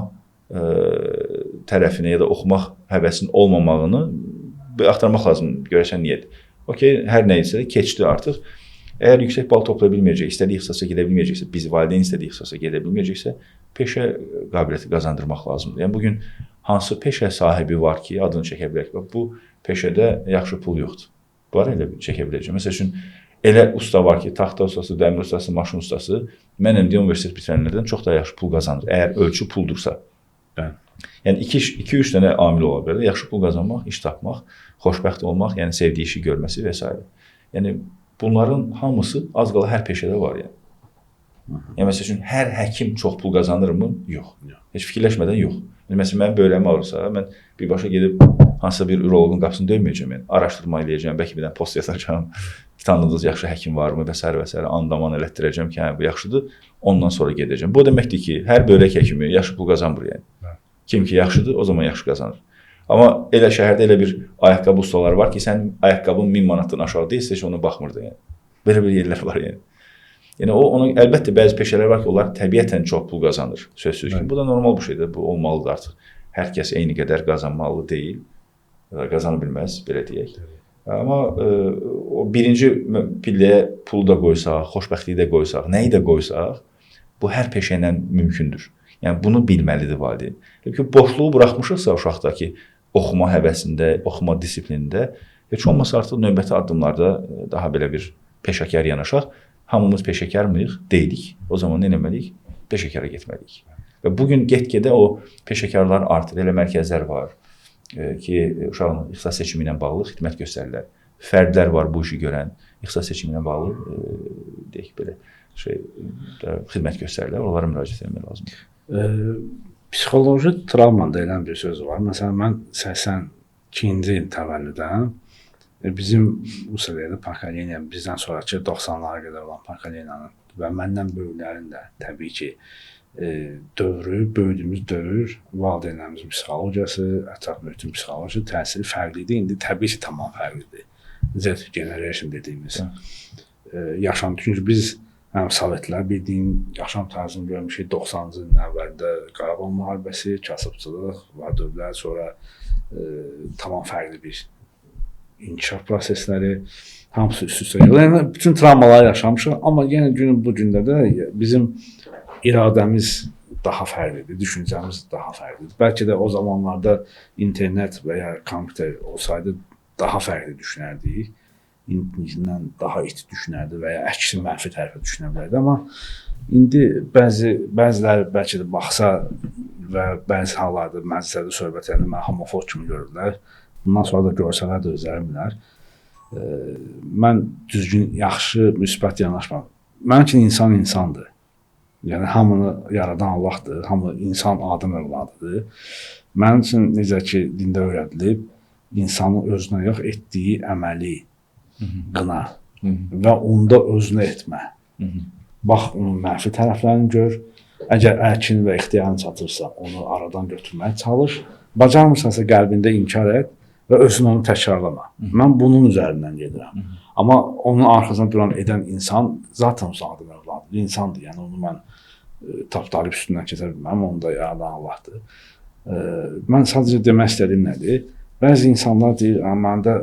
tərəfini ya da oxumaq həvəsinin olmamağını axtarmaq lazım. Görəsən niyyədir. Okey, hər nə isə keçdi artıq. Əgər yüksək bal toplaya bilməyəcək, istədiyi ixtisasa gedə bilməyəcəksə, biz valideyn istədiyi ixtisasa gedə bilməyəcəksə, peşə qabiliyyəti qazandırmaq lazımdır. Yəni, bugün hansı peşə sahibi var ki, adını çəkə bilək. Bu peşədə yaxşı pul yoxdur. Var elə çəkə biləcək. Məsəl üçün, elə usta var ki, taxta ustası, dəmir ustası, maşın ustası, mən MD universitet bitirənlərdən çox daha yaxşı pul qazanır. Əgər ölçü puldursa. Yəni, 2-3 dənə amil ola bilər. Yaxşı pul qazanmaq, iş tapmaq, xoşbəxt olmaq, yəni sevdiyi işi görməsi və s. Yəni, bunların hamısı az qala hər peşədə var. Yəni, məsəl üçün, hər həkim çox pul qazanır mı? Yox. Heç fikirləşmədən yox. Məsələn, mənim böyrəmi ağrırsa, mən birbaşa gedib hansısa bir uroloqun qapısını döyməyəcəm, yəni araşdırma eləyəcəm, bəlkə bir dənə post yazacağam. Tanıdığınız yaxşı həkim varmı və s. andaman elətdirəcəm ki, hə bu yaxşıdır. Ondan sonra gedəcəm. Bu deməkdir ki, hər bölək həkimi yaxşı pul qazanmır yəni. Kim ki yaxşıdır, o zaman yaxşı qazanır. Amma elə şəhərdə elə bir ayaqqabı ustaları var ki, sən ayaqqabın 1000 manatdan aşağı deyilsə, heç ona baxmırdı yəni. Belə bir yerlər var yəni. Yəni onu əlbəttə bəzi peşələr var ki, onlar təbiətən çox pul qazanır, sözsüz ki. Bu da normal bir şeydir, bu olmalıdır artıq. Hər kəs eyni qədər qazanmalı deyil, qazana bilməz, belə deyək. Amma o birinci pilləyə pulu da qoysaq, xoşbəxtliyi də qoysaq, nəyi də qoysaq, bu hər peşə ilə mümkündür. Yəni bunu bilməlidir valideyn. Çünki boşluğu buraxmışıqsa uşaqdakı oxuma həvəsində, oxuma disiplinində, heç olmasa artıq növbəti addımlarda daha belə bir peşəkar yanaşaq. Hamımız peşəkarmıyıq? Deyilik. O zaman nə etməliyik? Peşəkara getməliyik. Və bugün get-gedə o peşəkarlar artır. Elə mərkəzlər var ki, uşağın ixtisas seçimi ilə bağlı xidmət göstərirlər. Fərdlər var bu işi görən, ixtisas seçimi ilə bağlı deyək belə xidmət göstərirlər. Onlara müraciət etmək lazımdır. Psixoloji travma deyilən bir söz var. Məsələn, mən 82-ci il təvəllüdəm. Bizim Rusiyada pokoleniya, bizdən sonraki 90-lara qədər olan pokoleniyanın və məndən böyüklərin də təbii ki, dövrü, böyüdüyümüz dövr, valideynlərimizin psixologiyası, ətraf mühitin psixologiyası təsiri fərqlidir. İndi təbii ki, tamam fərqlidir. Z generation dediyimiz yaşam. Çünki biz Sovetlər bildiyin yaşam tərzini görmüşük 90-cı ilin əvvəlində Qarabağ müharibəsi, kasıbçılıq, var dövlət, sonra tamam fərqli bir inkişaf prosesləri, hamısı üst-üstə gəlir. Yəni, bütün travmaları yaşamışıq, amma yenə günün bu gündə də bizim iradəmiz daha fərqlidir, düşüncəmiz daha fərqlidir. Bəlkə də o zamanlarda internet və ya kompüter olsaydı daha fərqli düşünərdik, indindən daha it düşünərdi və ya əksi mənfi tərəfə düşünə bilərdi. Amma indi bəziləri bəlkə də baxsa və bəzi hallarda məclislərdə söhbət edəndə mənə homofob kimi görürlər. Bundan sonra da görsələr də özlərimlər. Mən düzgün, yaxşı, müsbət yanaşmam. Mənim üçün insan insandır. Yəni, hamını yaradan Allahdır, hamı insan Adəm övladıdır. Mənim üçün necə ki, dində öyrədilib, insanın özünə yox, etdiyi əməli qına və onda özünə etmə. Bax, onun mənfi tərəflərini gör. Əgər əlkin və ixtiyarın çatırsa, onu aradan götürməyə çalış. Bacarmırsansa qəlbində inkar et və özünü onu təkrarlama. Mən bunun üzərindən gedirəm. Amma onun arxasına duran edən insan zaten Adəm övladıdır, insandır. Yəni, onu mən tapdalıb üstündən keçə bilməm, onu da yaradan Allahdır. Mən sadəcə demək istədiyim nədir? Bəzi insanlar deyir, məndə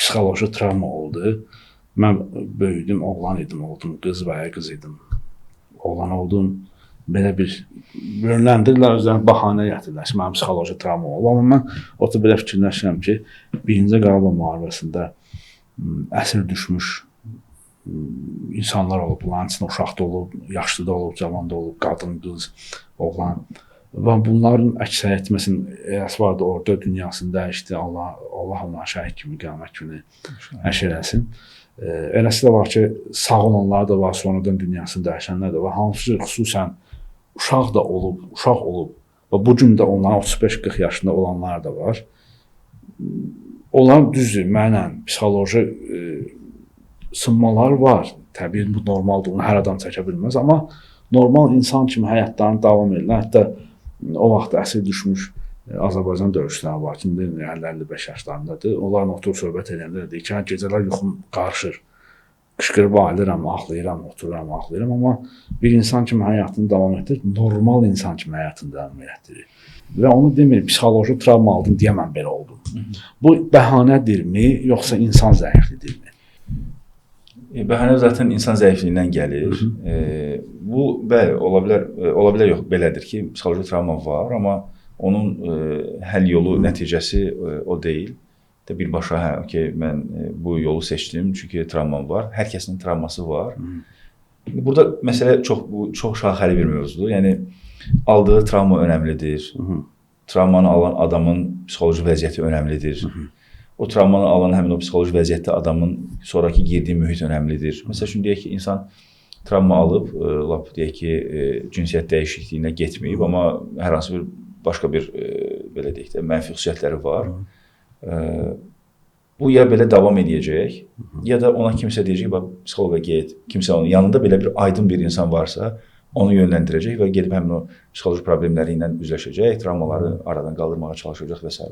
psixoloji travma oldu. Mən böyüdüm, oğlan idim, oldum, qız və ya qız idim. Oğlan oldum. Belə bir yönləndirirlər, özlərini bahanə gətirirlər ki, mənim psixoloji travma olub. Amma mən oturub belə fikirləşirəm ki, birinci Qarabağ müharibəsində əsir düşmüş insanlar olub, bunların içində uşaq da olub, yaşlı da olub, cavan da olub, qadın, qız, oğlan. Və bunların əksəriyyət məsələn, vardı orada dünyasını dəyişdi, Allah onlara şəhid kimi qiyamət günü həşr eləsin. Eləsi də var ki, sağ olanlar da var, sonradan dünyasını dəyişənlər də var. Hansı xüsusən uşaq olub və bu gün də onların 35-40 yaşında olanlar da var. Onlar düzdür, mənlə psixoloji sınmalar var. Təbii bu normaldır, onu hər adam çəkə bilməz, amma normal insan kimi həyatlarını davam edirlər. Hətta o vaxt əsir düşmüş Azərbaycan döyüşçüləri var ki, 50-55 yaşlarındadır. Onlarla oturub söhbət edəndə deyir ki, gecələr yuxum qarışır. Qışqırıb ayılıram, ağlayıram, otururam, ağlayıram, amma bir insan kimi həyatını davam etdirir, normal insan kimi həyatını davam etdirir. Və onu demir, psixoloji travma aldım deyə mən belə oldum. Bu bəhanədirmi, yoxsa insan zəiflidirmi? Bəhanə zaten insan zəifliyindən gəlir. Bu, bəli, ola bilər yox, belədir ki, psixoloji travma var, amma onun həll yolu, nəticəsi o deyil. Birbaşa, mən bu yolu seçdim, çünki travmam var. Hər kəsin travması var. Burada məsələ çox şaxəli bir mövzudur. Yəni, aldığı travma önəmlidir. Travmanı alan adamın psixoloji vəziyyəti önəmlidir. O travmanı alan həmin o psixoloji vəziyyətdə adamın sonraki girdiyi mühit önəmlidir. Məsəl üçün, deyək ki, insan travma alıb, deyək ki, cinsiyyət dəyişikliyinə getməyib, amma hər hansı bir başqa bir, belə deyək də, mənfi xüsusiyyətləri var. Bu ya belə davam edəcək, ya da ona kimsə deyəcək, bax, psixoloqa get, kimsə onun yanında belə bir aydın bir insan varsa, onu yönləndirəcək və gedib həmin o psixoloji problemləri ilə üzləşəcək, travmaları aradan qaldırmağa çalışacaq və s.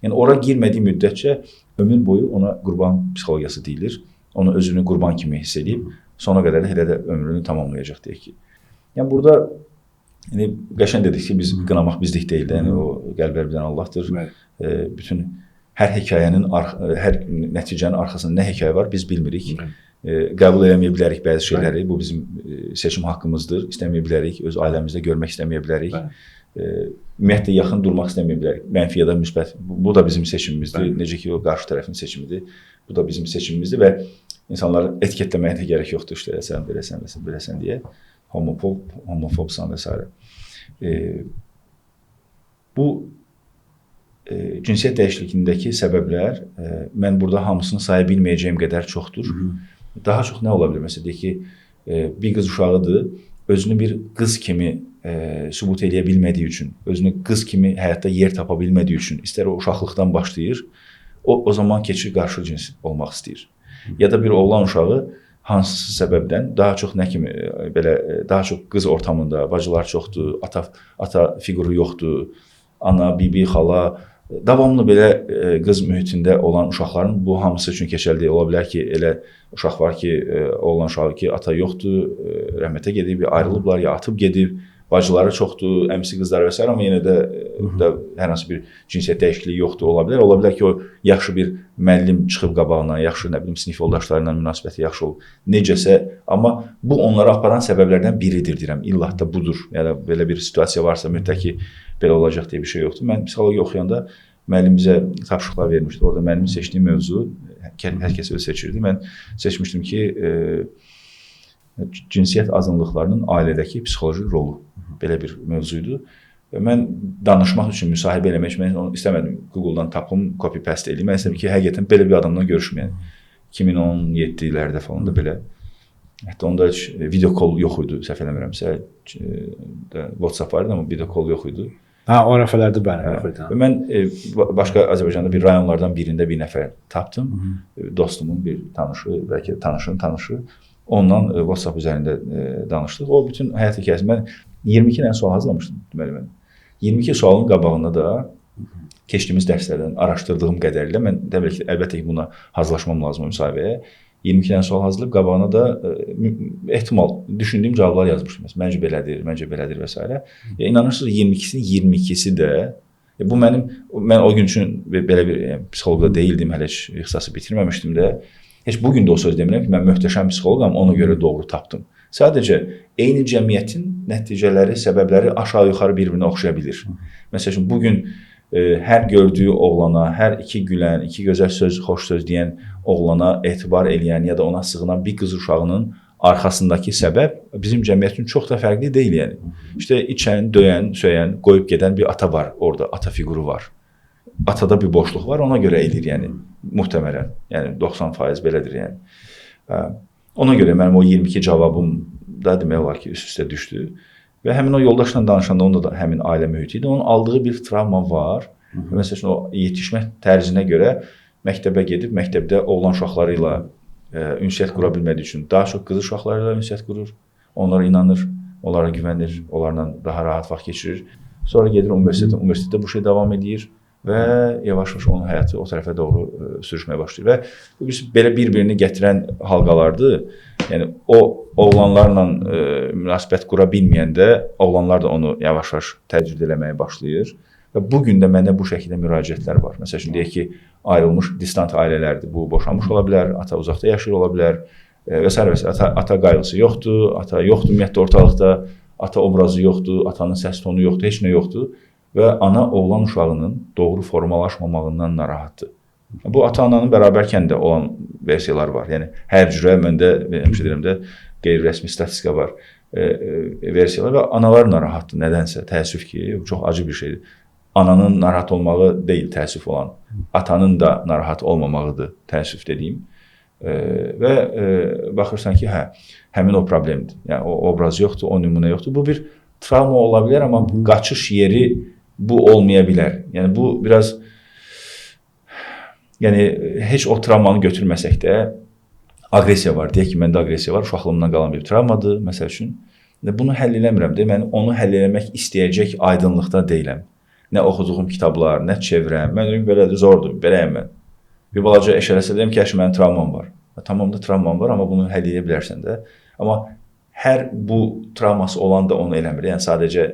Yəni, ora girmədiyi müddətcə ömür boyu ona qurban psixologiyası deyilir. Onu özünü qurban kimi hiss edib, sona qədər də elə də ömrünü tamamlayacaq deyək ki. Yəni, burada qəşəng dedik ki, biz qınamaq bizlik deyil də, yəni, o qəlblər bilən Allahdır. Bütün hər hekayənin, hər nəticənin arxasında nə hekayə var, biz bilmirik. Qəbul eləməyə bilərik bəzi şeyləri, bu bizim seçim haqqımızdır. İstəməyə bilərik, öz ailəmizdə görmək istəməyə bilərik. Ümumiyyətlə, yaxın durmaq istəməyə bilərik. Mənfi ya da müsbət, bu da bizim seçimimizdir. Necə ki, o qarşı tərəfin seçimidir. Bu da bizim seçimimizdir və insanları etiketləməyə də gərək yoxdur. İşte, sən beləsən deyə, homofobsan və s. Bu cinsiyyət dəyişikliyindəki səbəblər mən burada hamısını saya bilməyəcəyim qədər çoxdur. Daha çox nə ola bilər? Məsələn, deyək ki, bir qız uşağıdır, özünü bir qız kimi sübut eləyə bilmədiyi üçün, özünü qız kimi həyatda yer tapa bilmədiyi üçün, istər o uşaqlıqdan başlayır, o zaman keçir qarşı cins olmaq istəyir. Ya da bir oğlan uşağı hansısa səbəbdən daha çox nə kimi, belə, daha çox qız ortamında, bacılar çoxdur, ata fiquru yoxdur, ana, bibi, xala, davamlı belə qız mühitində olan uşaqların bu hamısı üçün keçərli ola bilər ki, elə uşaq var ki, oğlan uşağı ki, ata yoxdur, rəhmətə gedib, ayrılıblar, ya atıb gedib, bacıları çoxdur, əmsi qızları və s. Amma yenə də hər hansı bir cinsiyyət dəyişikliyi yoxdur, ola bilər. Ola bilər ki, o yaxşı bir müəllim çıxıb qabağına, yaxşı, nə bilim, sinif yoldaşlarıyla münasibəti yaxşı olub, necəsə, amma bu onları aparan səbəblərdən biridir, deyirəm, illah da budur. Yəni, belə bir situasiya varsa, mütləq ki, belə olacaq deyə bir şey yoxdur. Mən psixologiya oxuyanda müəllim bizə tapşırıqlar vermişdi. Orada müəllimin seçdiyi mövzu, hər kəs öz seçirdi. Mən seçmişdim ki, cinsiyyət azınlıqlarının ailədəki psixoloji rolu belə bir mövzuydu. Mən danışmaq üçün müsahibə eləmək üçün, mən onu istəmədim. Google-dan tapım, copy-paste eləyim. Mən istədim ki, həqiqətən belə bir adamla görüşüm. Yəni, 2017-lərdə falan da belə. Hətta onda heç video call yox idi, səhv eləmirəmsə. WhatsApp var idi, amma video call yox idi. O rəfələrdə bəli, yox idi. Mən başqa Azərbaycanda bir rayonlardan birində bir nəfər tapdım. Dostumun bir tanışı, bəlkə tanışın tanışı. Ondan WhatsApp üzərində danışdıq. O bütün həyat hekayəsi. Mən 22 dənə sual hazırlamışdım, deməli mən. 22 sualın qabağında da keçdiyimiz dərslərdən araşdırdığım qədərilə mən əlbəttə ki, buna hazırlaşmam lazım müsahibəyə. 22 dənə sual hazırlayıb qabağına da ehtimal, düşündüyüm cavablar yazmışdım. Məncə belədir və s. İnanırsınız 22'si də bu mən o gün üçün belə bir psixoloqda deyildim, hələ heç ixtisası bitirməmişdim də. Heç bugün də o söz demirəm ki, mən möhtəşəm psixoloqam, ona görə doğru tapdım. Sadəcə eyni cəmiyyətin nəticələri, səbəbləri aşağı-yuxarı bir-birinə oxşaya bilir. Məsələn, bugün hər gördüyü oğlana, hər iki gülən, iki gözəl söz, xoş söz deyən oğlana etibar eləyən ya da ona sığınan bir qız uşağının arxasındakı səbəb bizim cəmiyyət üçün çox da fərqli deyil. Yəni. İşte içən, döyən, söyən, qoyub gedən bir ata var orada, ata fiquru var. Atada bir boşluq var, ona görə edir, yəni muhtemelen. Yəni 90% belədir, yəni. Ona görə mənim o 22 cavabım da demək olar ki, üst-üstə düşdü. Və həmin o yoldaşla danışanda onda da həmin ailə mühiti idi. Onun aldığı bir travma var. Məsələn, o yetişmə tərzinə görə məktəbə gedib, məktəbdə oğlan uşaqları ilə ünsiyyət qura bilmədiyi üçün daha çox qız uşaqları ilə ünsiyyət qurur. Onlara inanır, onlara güvənir, onlarla daha rahat vaxt keçirir. Sonra gedir universitetdə bu şey davam edir və yavaş-yavaş onun həyatı o tərəfə doğru sürüşməyə başlayır. Və bu belə bir-birini gətirən halqalardır. Yəni o oğlanlarla münasibət qura bilməyəndə oğlanlar da onu yavaş-yavaş təcrid eləməyə başlayır. Və bugün də məndə bu şəkildə müraciətlər var. Məsələn, deyək ki, ayrılmış distant ailələrdir. Bu boşanmış ola bilər, ata uzaqda yaşayır ola bilər və s. Ata qayğısı yoxdur, ata yoxdur ümumiyyətlə ortalıqda, ata obrazı yoxdur, atanın səs tonu yoxdur, heç nə yoxdur. Və ana oğlan uşağının doğru formalaşmamağından narahatdır. Bu ata-ananın bərabərkən də olan versiyalar var. Yəni hər cürə məndə qeyri-rəsmi statistika var versiyalar və analar narahatdır nədənsə, təəssüf ki, çox acı bir şeydir. Ananın narahat olmağı deyil təəssüf olan, atanın da narahat olmamağıdır təəssüf dediyim. Və baxırsan ki, həmin o problemdir. Yəni o obraz yoxdur, o nümunə yoxdur. Bu bir travma ola bilər, amma qaçış yeri bu olmaya bilər. Yəni bu biraz Yəni heç o travmanı götürməsək də aqressiya var. Deyək ki, məndə aqressiya var, uşaqlığımdan qalan bir travmadır, məsəl üçün. Bunu həll eləmirəm də, mən onu həll eləmək istəyəcək aydınlıqda deyiləm. Nə oxuduğum kitablar, nə çevrəm. Mən deyim, belədir, zordur, beləyəm mən. Bir balaca eşələsə deyim ki, mənim travmam var. Tamam da travmam var, amma bunu həll edə bilərsən də. Amma hər bu travması olan da onu eləmir. Yəni sadəcə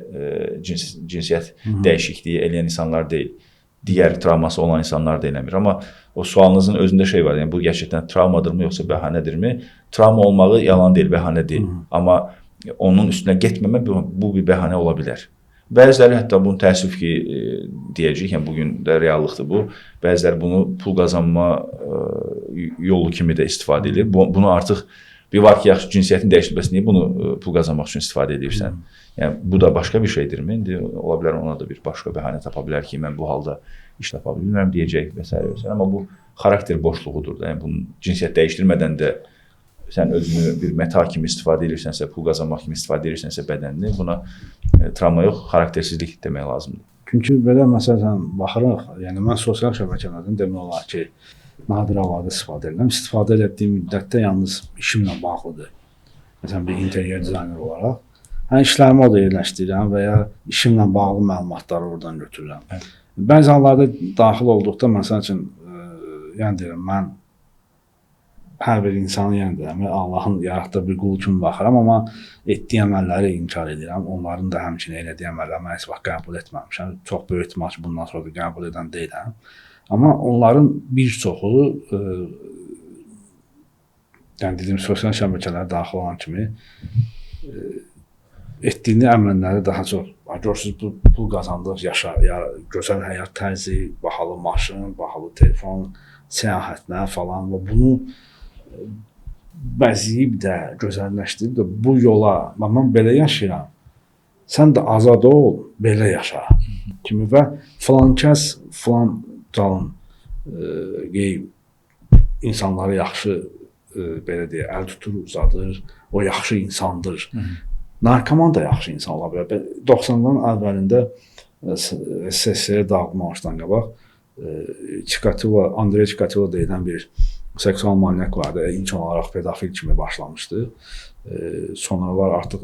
cinsiyyət dəyişikliyi eləyən insanlar deyil. Digər travması olan insanlar da eləmir. Amma o sualınızın özündə şey var. Yəni bu gerçəkdən travmadırmı yoxsa bəhanədirmi? Travma olmağı yalan deyil, bəhanə deyil. Amma onun üstünə getməmə bu bir bəhanə ola bilər. Bəziləri hətta bunu təəssüf ki, deyəcək, yəni bugün də reallıqdır bu. Bəziləri bunu pul qazanma yolu kimi də istifadə edir. Bunu artıq bir var ki, yaxşı cinsiyyətin dəyişilməsi niyə bunu pul qazanmaq üçün istifadə edirsən? Yəni bu da başqa bir şeydirmi? İndi ola bilər ona da bir başqa bəhanə tapa bilər ki, mən bu halda iş tapa bilmirəm deyəcək və s. Amma bu xarakter boşluğudur da. Yəni bunu cinsiyyət dəyişdirmədən də sən özünü bir məta kimi istifadə edirsənsə, pul qazanmaq kimi istifadə edirsənsə bədənini, buna travma yox, xaraktersizlik demək lazımdır. Çünki belə məsələn baxırıq, yəni mən sosial şəbəkələrdən demək olar ki, nadir hallarda istifadə edirəm. İstifadə etdiyim müddətdə yalnız işimlə bağlıdır. Məsələn, bir interyer dizayner olaraq. İşlərimi orada yerləşdirirəm və ya işimlə bağlı məlumatları oradan götürürəm. Bəzi hallarda daxil olduqda, məsəl üçün, yəni deyirəm, mən hər bir insanı yəni Allahın yaratdığı bir qul kimi baxıram, amma etdiyi əməlləri inkar edirəm. Onların da həmçinin elədiyi əməlləri mən heç vaxt qəbul etməmişəm. Çox böyük ehtimal ki, bundan sonra da qəbul edən deyiləm. Amma onların bir çoxu yəni dediyim sosial şəbəkələrə daxil olan kimi etdiyini əməlləri daha çox görürsünüz, pul qazandıq, gözəl həyat tərzi, bahalı maşın, bahalı telefon, səyahətlər falan və bunu bəziyib də, gözəlləşdirib də bu yola, mən belə yaşayıram, sən də azad ol, belə yaşa kimi və filan kəs, filan calın insanları yaxşı, belə deyək, əl tutur, uzadır, o yaxşı insandır. Narkoman da yaxşı insan ola bilər. 90'ların əvvəlində SSR dağılmamışdan qabaq Andrey Chikatilo deyilən bir seksual manyak vardı. İlk olaraq pedofil kimi başlamışdı. Sonralar artıq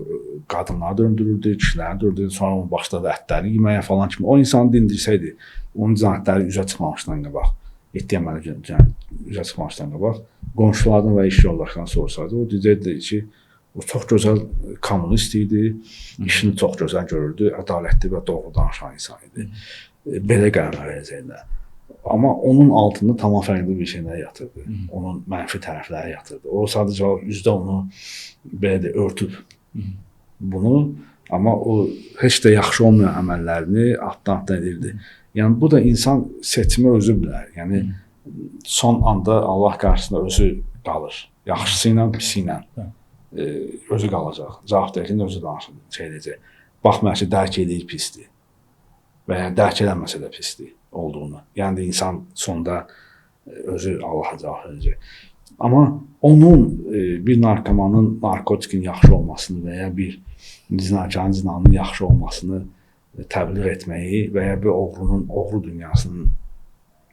qadınları döndürürdü, kişiləri döndürürdü. Sonra onun başladı ətləri yeməyə falan kimi. O insanı dindirsəydi, onun cinayətləri üzə çıxmamışdan qabaq, etdiyi əməli üzə çıxmamışdan qabaq, qonşulardan və iş yoldaşlarından sorsaydı, o deyəcəkdi ki, o çox gözəl kommunist idi, işini çox gözəl görürdü, ədalətli və doğru danışan insan idi. Belə qərar verəcəklər. Amma onun altında tamam fərqli bir şeylər yatırdı. Onun mənfi tərəfləri yatırdı. O sadəcə üzdə onu belə də örtüb bunu, amma o heç də yaxşı olmayan əməllərini altdan edirdi. Yəni bu da insan seçimi özü bilər. Yəni son anda Allah qarşısında özü qalır. Yaxşısı ilə, pisi ilə özü qalacaq. Cavabdehliyin özü şey edəcək. Baxmayaq ki, dərk edir pisdir və ya dərk eləməsə də pisdir olduğunu. Yəni də insan sonda özü Allaha cavab verəcək. Amma onun bir narkomanın narkotikin yaxşı olmasını və ya bir zinakarın zinanın yaxşı olmasını təbliğ etməyi və ya bir oğrunun oğru dünyasının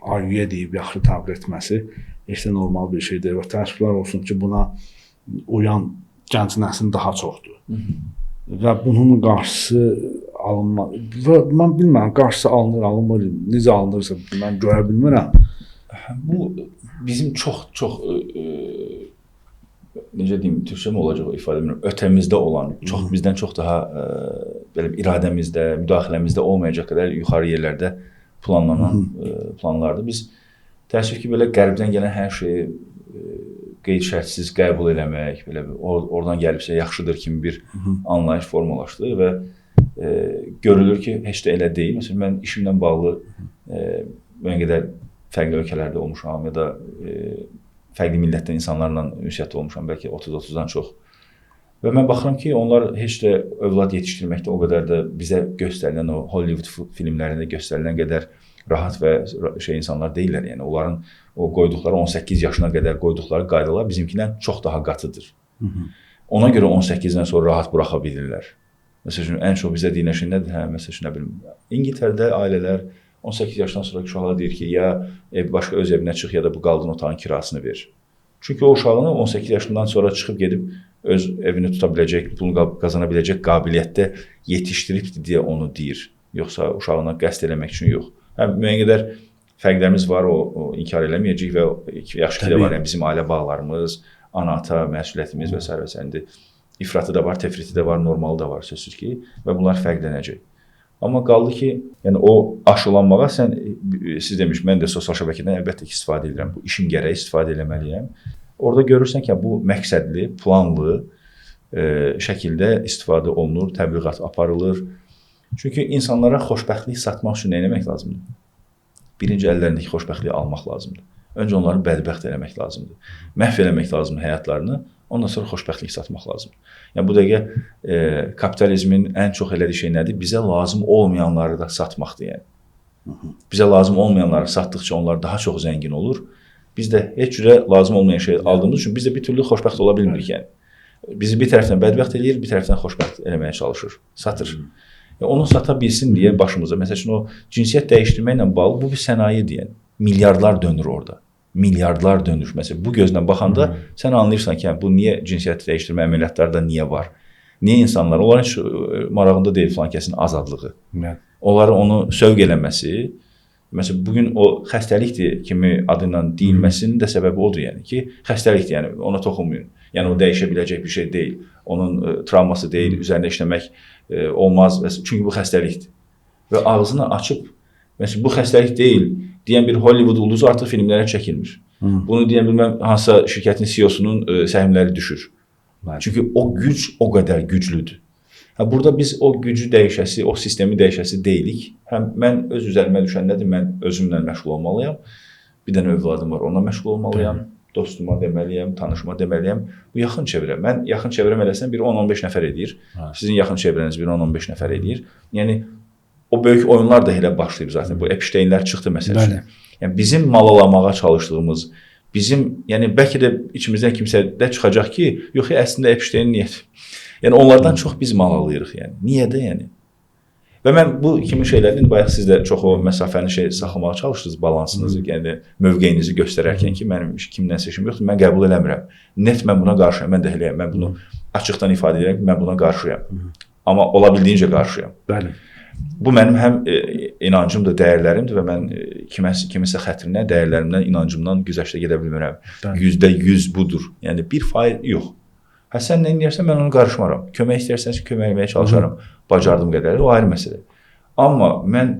arzuya deyib yaxşı təbliğ etməsi heç də normal bir şeydir. Və təəssüflər olsun ki, buna uyan gənc nəslin daha çoxdur. Və bunun qarşısı alınmaz. Və mən bilmirəm, qarşısı alınır, necə alınırsa mən görə bilmirəm. Bu bizim çox necə deyim, türkçə mi olacaq o ifadə bilmirəm, ötəmizdə olan, bizdən çox daha belə iradəmizdə, müdaxiləmizdə olmayacaq qədər yuxarı yerlərdə planlanan planlardır. Biz təəssüf ki, belə qərbdən gələn hər şeyi qeyd-şərtsiz qəbul eləmək, belə oradan gəlibsə yaxşıdır kimi bir anlayış formalaşdı və görülür ki, heç də elə deyil. Məsələn, mən işimlə bağlı müəyyən qədər fərqli ölkələrdə olmuşam ya da fərqli millətdən insanlarla ünsiyyətdə olmuşam, bəlkə 30-30-dan çox. Və mən baxıram ki, onlar heç də övlad yetişdirməkdə o qədər də bizə göstərilən, o Hollywood filmlərində göstərilən qədər rahat və insanlar deyirlər. Yəni onların o qoyduqları 18 yaşına qədər qoyduqları qaydalar bizimkindən çox daha qatıdır. Ona görə 18-dən sonra rahat buraxa bilirlər. Məsələn, ən çox bizə deyilən şey nədir? Məsələn, nə bilim, İngiltərədə ailələr 18 yaşdan sonraki uşaqlar deyir ki, ya başqa öz evinə çıx, ya da bu qaldığın otağın kirasını ver. Çünki o uşağını 18 yaşından sonra çıxıb gedib öz evini tuta biləcək, pulunu qazana biləcək qabiliyyətdə yetişdiribdir deyə onu deyir. Yoxsa uşağına qəsd eləmək üçün yox. Həm müəyyən qədər fərqlərimiz var, o inkar eləməyəcəyik və yaxşı ki də var. Yəni bizim ailə bağlarımız, ana-ata məsuliyyətimiz və s. İfratı da var, tefriti də var, normalı da var sözsüz ki və bunlar fərqlənəcək. Amma qaldı ki, yəni o aşılanmağa siz demiş, mən də sosial şəbəkədən əlbəttə ki, istifadə edirəm. Bu işim gərək istifadə eləməliyəm. Orada görürsən ki, bu məqsədli, planlı şəkildə istifadə olunur, təbliğat aparılır. Çünki insanlara xoşbəxtlik satmaq üçün nə etmək lazımdır? Birinci əllərindəki xoşbəxtliyi almaq lazımdır. Öncə onları bədbəxt eləmək lazımdır. Məhv eləmək lazımdır həyatlarını. Ondan sonra xoşbəxtlik satmaq lazımdır. Yəni bu dəqiqə kapitalizmin ən çox elədiyi şey nədir? Bizə lazım olmayanları da satmaqdır yəni. Bizə lazım olmayanları satdıqca onlar daha çox zəngin olur. Biz də heç cürə lazım olmayan şey aldığımız üçün biz də bir türlü xoşbəxt ola bilmirik yəni. Bizi bir tərəfdən bədbəxt eləyir, bir tərəfdən xoşbəxt eləməyə çalışır, satır. Onu sata bilsin deyə başımıza, məsəl üçün o cinsiyyət dəyişdirməklə bağlı bu bir sənaye deyən. Milyardlar dönür orada. Milyardlar dönür. Məsələn, bu gözlə baxanda sən anlayırsan ki, bu niyə cinsiyyət dəyişdirmə əməliyyatları da niyə var? Niyə insanlar? Onların heç marağında deyil filan kəsin azadlığı. Onların onu sövq eləməsi, məsələn, bugün o xəstəlikdir kimi adı ilə deyilməsinin də səbəbi odur, yəni ki, xəstəlikdir, yəni ona toxunmayın. Yəni o dəyişə biləcək bir şey deyil. Onun travması deyil, üzərində işləmək olmaz. Çünki bu xəstəlikdir. Və ağzını açıb, məsələn, bu xəstəlik deyil deyən bir Hollywood ulduzu artıq filmlərə çəkilmir. Bunu deyən bilməm hansısa şirkətin CEO-sunun səhmləri düşür. Çünki o güc o qədər güclüdür. Burada biz o gücü dəyişəsi, o sistemi dəyişəsi deyilik. Həm mən öz üzərimə düşən nədir? Mən özümlə məşğul olmalıyam. Bir dənə övladım var, onunla məşğul olmalıyam. Dostuma deməliyəm, tanışıma deməliyəm. Bu yaxın çevrə. Mən yaxın çevrəm eləsəm biri 10-15 nəfər edir. Sizin yaxın çevrəniz biri 10-15 nəfər edir. Yəni o böyük oyunlar da elə başlayıb zaten. Bu Epsteynlər çıxdı məsələn. Yəni bizim malalamağa çalışdığımız, bizim, yəni bəlkə də içimizdən kimsə də çıxacaq ki, yox, əslində Epsteyn niyyəti. Yəni onlardan çox biz malalayırıq yəni. Niyə də yəni? Və mən bu kimi şeylərin, bayaq siz də çox o məsafəni saxlamağa çalışdınız, balansınızı, yəni mövqeyinizi göstərərkən ki, mənim kimdən seçim yoxdur, mən qəbul eləmirəm. Net mən buna qarşıyam, mən də eləyəm, mən bunu açıqdan ifadə edirəm ki, mən buna qarşıyam. Amma olabildiyincə qarşıyam. Bəli. Bu mənim həm inancımdır, dəyərlərimdir və mən kiminsə xətrinə, dəyərlərimdən, inancımdan güzəştə gedə bilmirəm. %100 budur. Yəni 1% yox. Sən nə edirsən, mən onu qarışmaram. Kömək istərsənsə kömək etməyə çalışaram. Bacardığım qədəri, o ayrı məsələ. Amma mən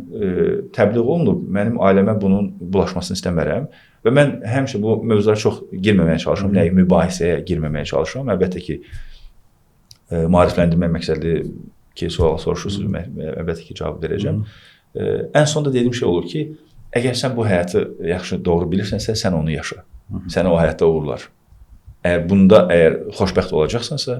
təbliğ olunub, mənim ailəmə bunun bulaşmasını istəmərəm və mən həmişə bu mövzulara çox girməməyə çalışıram. Nəyə mübahisəyə girməməyə çalışıram. Əlbəttə ki, maarifləndirmək məqsədli ki, sual soruşursunuz, əlbəttə ki, cavab verəcəm. Ən sonda dediyim şey olur ki, əgər sən bu həyatı yaxşı, doğru bilirsənsə, sən onu yaşa. Səni o həyatda uğurlar. Əgər xoşbəxt olacaqsansa,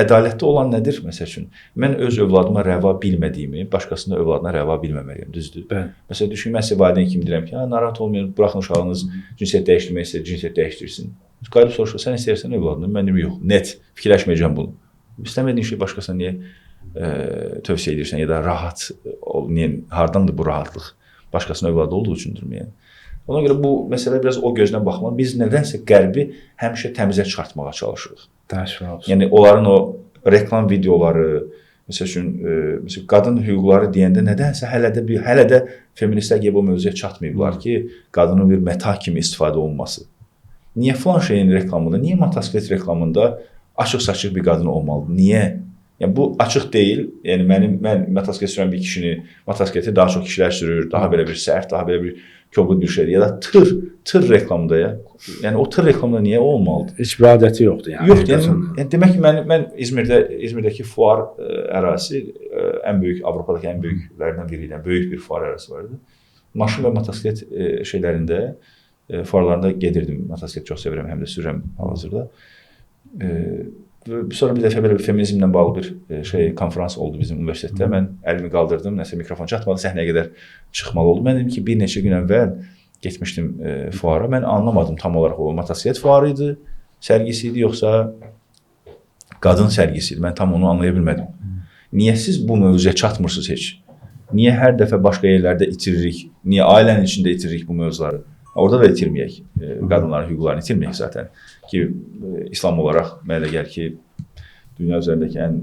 ədalətli olan nədir? Məsəl üçün, mən öz övladıma rəva bilmədiyimi, başqasının övladına rəva bilməməliyəm, düzdür? Məsələn, düşünün, mən sizə valideyn kimi deyirəm ki, narahat olmayın, buraxın uşağınız cinsiyyət dəyişdirmək istəyir, cinsiyyət dəyişdirsin. Qalib soruşur, sən istəyirsən övladını, mən deyim, yox, net, fikirləşməyəcəm bunu. İstəmədiyin şey başqasına niyə tövsiyə edirsən ya da rahat, hardandır bu rahatlıq? Başqasının övladı olduğu üçündürmü yəni? Ona görə bu məsələ biraz o gözdən baxmaq. Biz nədənsə qərbi həmişə təmizə çıxartmağa çalışırıq. Yəni onların o reklam videoları, məsəl üçün qadın hüquqları deyəndə nədənsə hələ də feministlər gəlib o mövzuya çatmayıblar ki, qadının bir məta kimi istifadə olunması. Niyə filan şeyin reklamında, niyə motosiklet reklamında açıq-saçıq bir qadın olmalıdır? Niyə? Yəni bu açıq deyil. Yəni mən motosiklet sürən bir kişini, motosikleti daha çox kişilər sürür, daha belə bir sərt, daha belə bir kobud bir şeydir. Ya da tır reklamında ya. Yəni o tır reklamında niyə olmalıdır? Heç bir adəti yoxdur yəni. Yoxdur. Yəni demək ki, mən İzmirdəki fuar ərazisi Avropadakı ən böyüklərindən biri ilə böyük bir fuar ərazisi var idi. Maşın və motosiklet şeylərində, fuarlarında gedirdim. Motosiklet çox sevirəm, həm də sürürəm hal-hazırda. Sonra bir dəfə belə bir feminizmlə bağlı bir konferans oldu bizim universitetdə. Mən əlimi qaldırdım, nəsə mikrofon çatmadı, səhnəyə qədər çıxmalı oldu. Mən dedim ki, bir neçə gün əvvəl getmişdim fuara. Mən anlamadım tam olaraq o motosiklet fuarı idi, sərgisi idi, yoxsa qadın sərgisi idi. Mən tam onu anlaya bilmədim. Niyə siz bu mövzuya çatmırsınız heç? niyə hər dəfə başqa yerlərdə itiririk? Niyə ailənin içində itiririk bu mövzuları? Orada da itirməyək. Qadınların hüquqlarını itirməyək zaten. Ki İslam olaraq mənə elə gəlir ki, dünya üzərindəki ən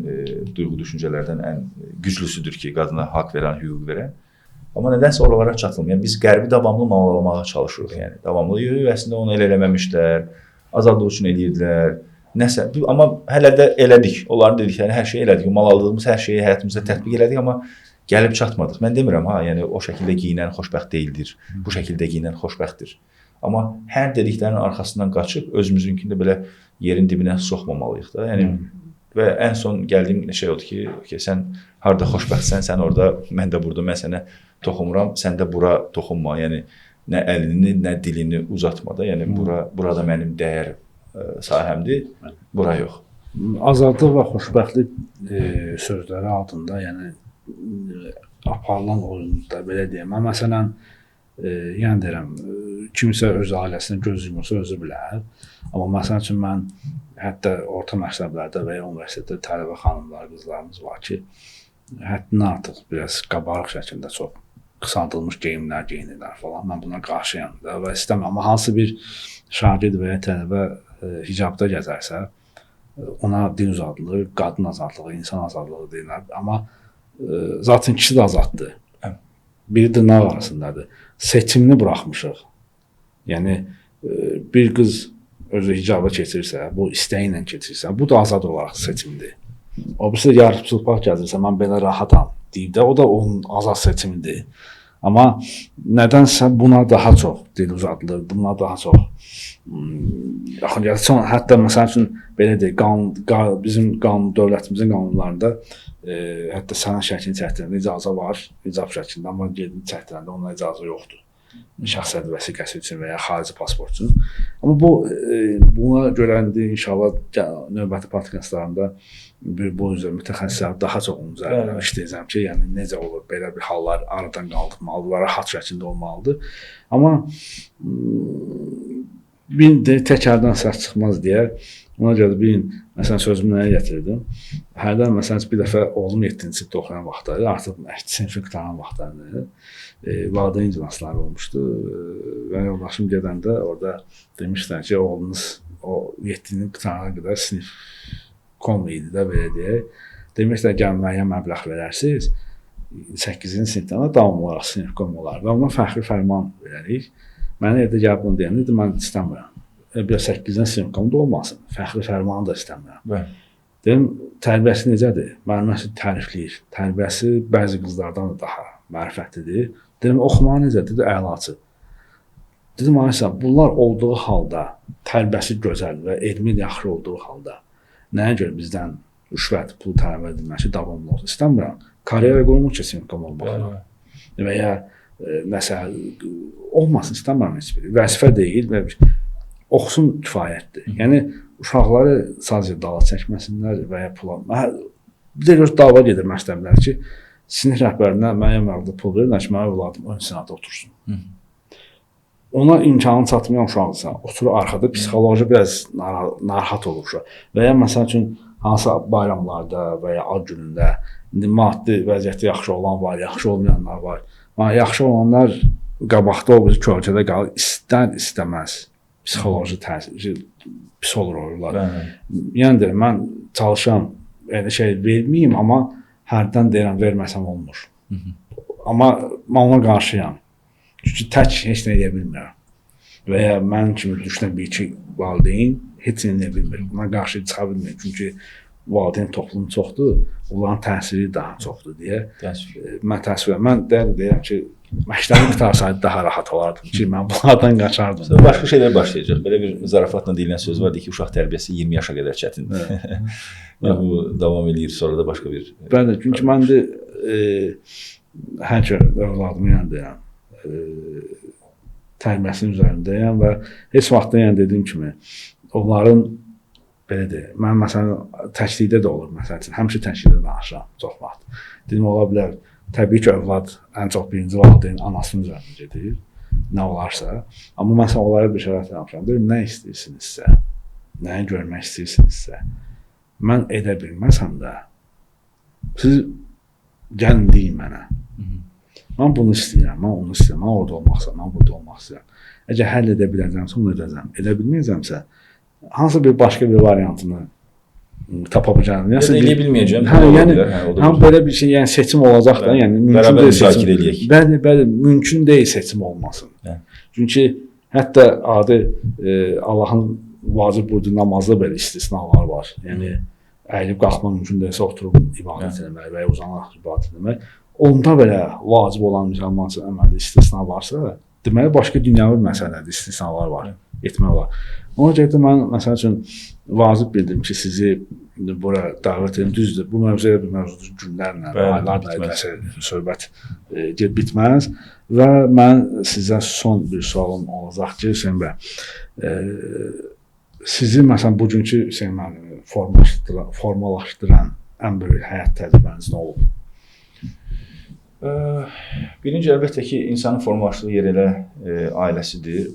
duyğu düşüncələrdən ən güclüsüdür ki, qadına haqq verən, hüquq verən. Amma nədənsə oralara çatılmır. Yəni biz qərbi davamlı malalamağa çalışırıq. Yəni davamlı əslində onu elə eləməmişlər, azadlıq üçün eləyirdilər. Nəsə, amma hələ də elədik. Onların dediklərini hər şeyi elədik. Malaladığımız hər şeyi həyatımızda tətbiq elədik, amma gəlib çatmadıq. Mən demirəm yəni o şəkildə geyinən xoşbəxt deyildir. Bu şəkildə geyinən xoşbəxtdir. Amma hər dediklərinin arxasından qaçıb özümüzünkündə belə yerin dibinə soxmamalıyıq da. Yəni və ən son gəldiyim şey oldu ki, sən harda xoşbəxtsən, sən orada, mən də burada, mən sənə toxunmuram, sən də bura toxunma. Yəni nə əlini, nə dilini uzatma da. Yəni burada mənim dəyər sahəmdir, bura yox. Azadlıq və xoşbəxtlik sözləri altında, yəni aparılan oyunda belə deyəm. Mən məsələn, yəni deyirəm, kimsə öz ailəsinə göz yumursa özü bilər. Amma məsəl üçün mən hətta orta məktəblərdə və ya universitetdə tələbə xanımlar, qızlarımız var ki, həddindən artıq biraz qabarıq şəkildə çox qısaldılmış geyimlər geyinirlər falan. Mən buna qarşıyam da və istəmirəm. Amma hansı bir şagird və ya tələbə hicabda gəzərsə, ona dil azadlığı, qadın azadlığı, insan azadlığı deyirlər. Amma zaten ikisi də azaddır. Biri dırnaq arasındadır. Seçimini buraxmışıq. Yəni bir qız özü hicaba keçirsə, bu istəyi ilə keçirsə, bu da azad olaraq seçimdir. O birisi yarıb çılpaq gəzirsə, mən belə rahatam deyib də, o da onun azad seçimidir. Amma nədənsə buna daha çox dil uzadılır, buna daha çox yaxın gəlir. Hətta məsəl üçün belə deyək, bizim dövlətimizin qanunlarında hətta sənə şəklini çəkdirəndə icazə var, icab şəklində, amma gedib çəkdirəndə ona icazə yoxdur. Şəxsiyyət vəsiqəsi üçün və ya xarici pasport üçün. Amma buna görə inşallah növbəti podkastlarında bu üzrə mütəxəssislər daha çox onun üzərində işləyəcəm ki, yəni necə olur, belə bir hallar aradan qaldırmalıdır, rahat şəkildə olmalıdır. Amma tək əldən səs çıxmaz deyə, ona görə bir gün, məsələn, sözümü nəyə gətirdim? Hərdən, məsələn, bir dəfə oğlum 7-ci sinifdə oxuyan vaxtları, artıq sinfi qutaran vaxtlarını, valideyn iclasları olmuşdu və yoldaşım gedəndə orada demişlər ki, oğlunuz o 7-ni qutarana qədər sinif kom idi də, belə deyək. Demişlər, gəl müəyyən məbləğ verərsiniz, 8-ci sinifdən də davam olaraq sinif kom olar və ona fəxri fərman verərik. Mənə evdə gəlib bunu deyəndə, dedim, mən istəmirəm. Bir 8-dən sinif komda olmasın, fəxri fərmanı da istəmirəm. Dedim, tərbiyəsi necədir? Müəlliməsi tərifləyir. Tərbiyəsi bəzi qızlardan da daha mərifətlidir. Dedim, oxumağı necədir? Dedi, əlaçı. Dedim, Ayşə, bunlar olduğu halda, tərbiyəsi gözəl və elmi yaxşı olduğu halda, nəyə görə bizdən rüşvət, pul tələb edilməsi davamlı olsun? İstəmirəm. Karyera qurulmuş ki, sinif kom olmalı. Və ya nəsə olmasın, istəmirəm heç biri. Vəzifə deyil və oxusun kifayətdir. Yəni, uşaqları sadəcə dala çəkməsinlər və ya pula. Bir də dava gedir məktəblər ki, sinif rəhbərinə müəyyən məqdar pul verirlər ki, mənim evladım ön sinada otursun. Ona imkanı çatmayan uşaqdırsa, oturur arxada, psixoloji biraz narahat olur uşaq. Və ya məsəl üçün, hansı bayramlarda və ya ad günündə maddi vəziyyəti yaxşı olan var, yaxşı olmayanlar var. Yaxşı olanlar qabaqda o bizi kölgədə qalır, istər-istəməz. Psixoloji təsir pis olur orlar. Yəni deyirəm, mən çalışam, elə şey verməyim, amma hərdən deyirəm, verməsəm olmur. Amma mən ona qarşıyam. Çünki tək heç nə edə bilmirəm. Və ya mən kimi düşünən bir iki valideyn heç nə edə bilmir. Buna qarşı çıxa bilmir. Çünki valideyn toplumu çoxdur, onların təsiri daha çoxdur deyə. Mən təəssüf mən deyirəm ki, məktəbi qutarsaydı daha rahat olardım ki, mən bunlardan qaçardım. Başqa şeylər başlayacaq. Belə bir zarafatla deyilən söz var ki, uşaq tərbiyəsi 20 yaşa qədər çətindir. Bu davam edir, sonra da başqa bir... Bəli, çünki mən də hər ki, övladımı deyirəm, tərbiyəsinin üzərindəyəm və heç vaxtda dediyim kimi, onların belə deyək, mən məsələn təklikdə də olur, məsələn, həmişə təklikdə danışıram çox vaxt. Dedim, ola bilər, təbii ki, övlad ən çox birinci valideyn anasının üzərində gedir, nə olarsa. Amma məsələn, onlara bir şərait yapmışam. Deyim, nə istəyirsinizsə, nəyi görmək istəyirsinizsə, mən edə bilməsəm də, siz gəlin deyin mənə. Mən bunu istəyirəm, mən onu istəyirəm, mən orada olmaq istəyirəm, mən burada olmaq istəyirəm. Əgər həll edə biləcəmsə, onu edəcəm. Edə bilməyəcəmsə, hansı bir başqa bir variantını tapa biləcəm. Ya da eləyə bilməyəcəm. Yəni belə bir şey, yəni seçim olacaq da, yəni mümkün deyil seçim. Bəli, mümkün deyil seçim olmasın. Çünki hətta adi Allahın vacib buyurduğu namazda belə istisnalar var. Yəni əyilib qalxmaq mümkün deyilsə oturub ibadət etmək və ya uzanaraq ibadət etmək. Onda belə vacib olan müsəlman üçün əməldə istisna varsa, deməli başqa dünyavi məsələdir, istisnalar var, etmək olar. Ona görə də mən məsəl üçün vacib bildim ki, sizi bura dəvət edim. Düzdür, bu mövzuya bir mövzudur, günlərlə, aylarla söhbət gedib bitməz və mən sizə son bir sualım olacaq ki, Hüseyn bəy, sizi məsələn bugünkü Hüseyn müəllimi formalaşdıran ən böyük həyat təcrübəniz nə olub? Birinci əlbəttə ki, insanın formalaşdığı yer elə ailəsidir.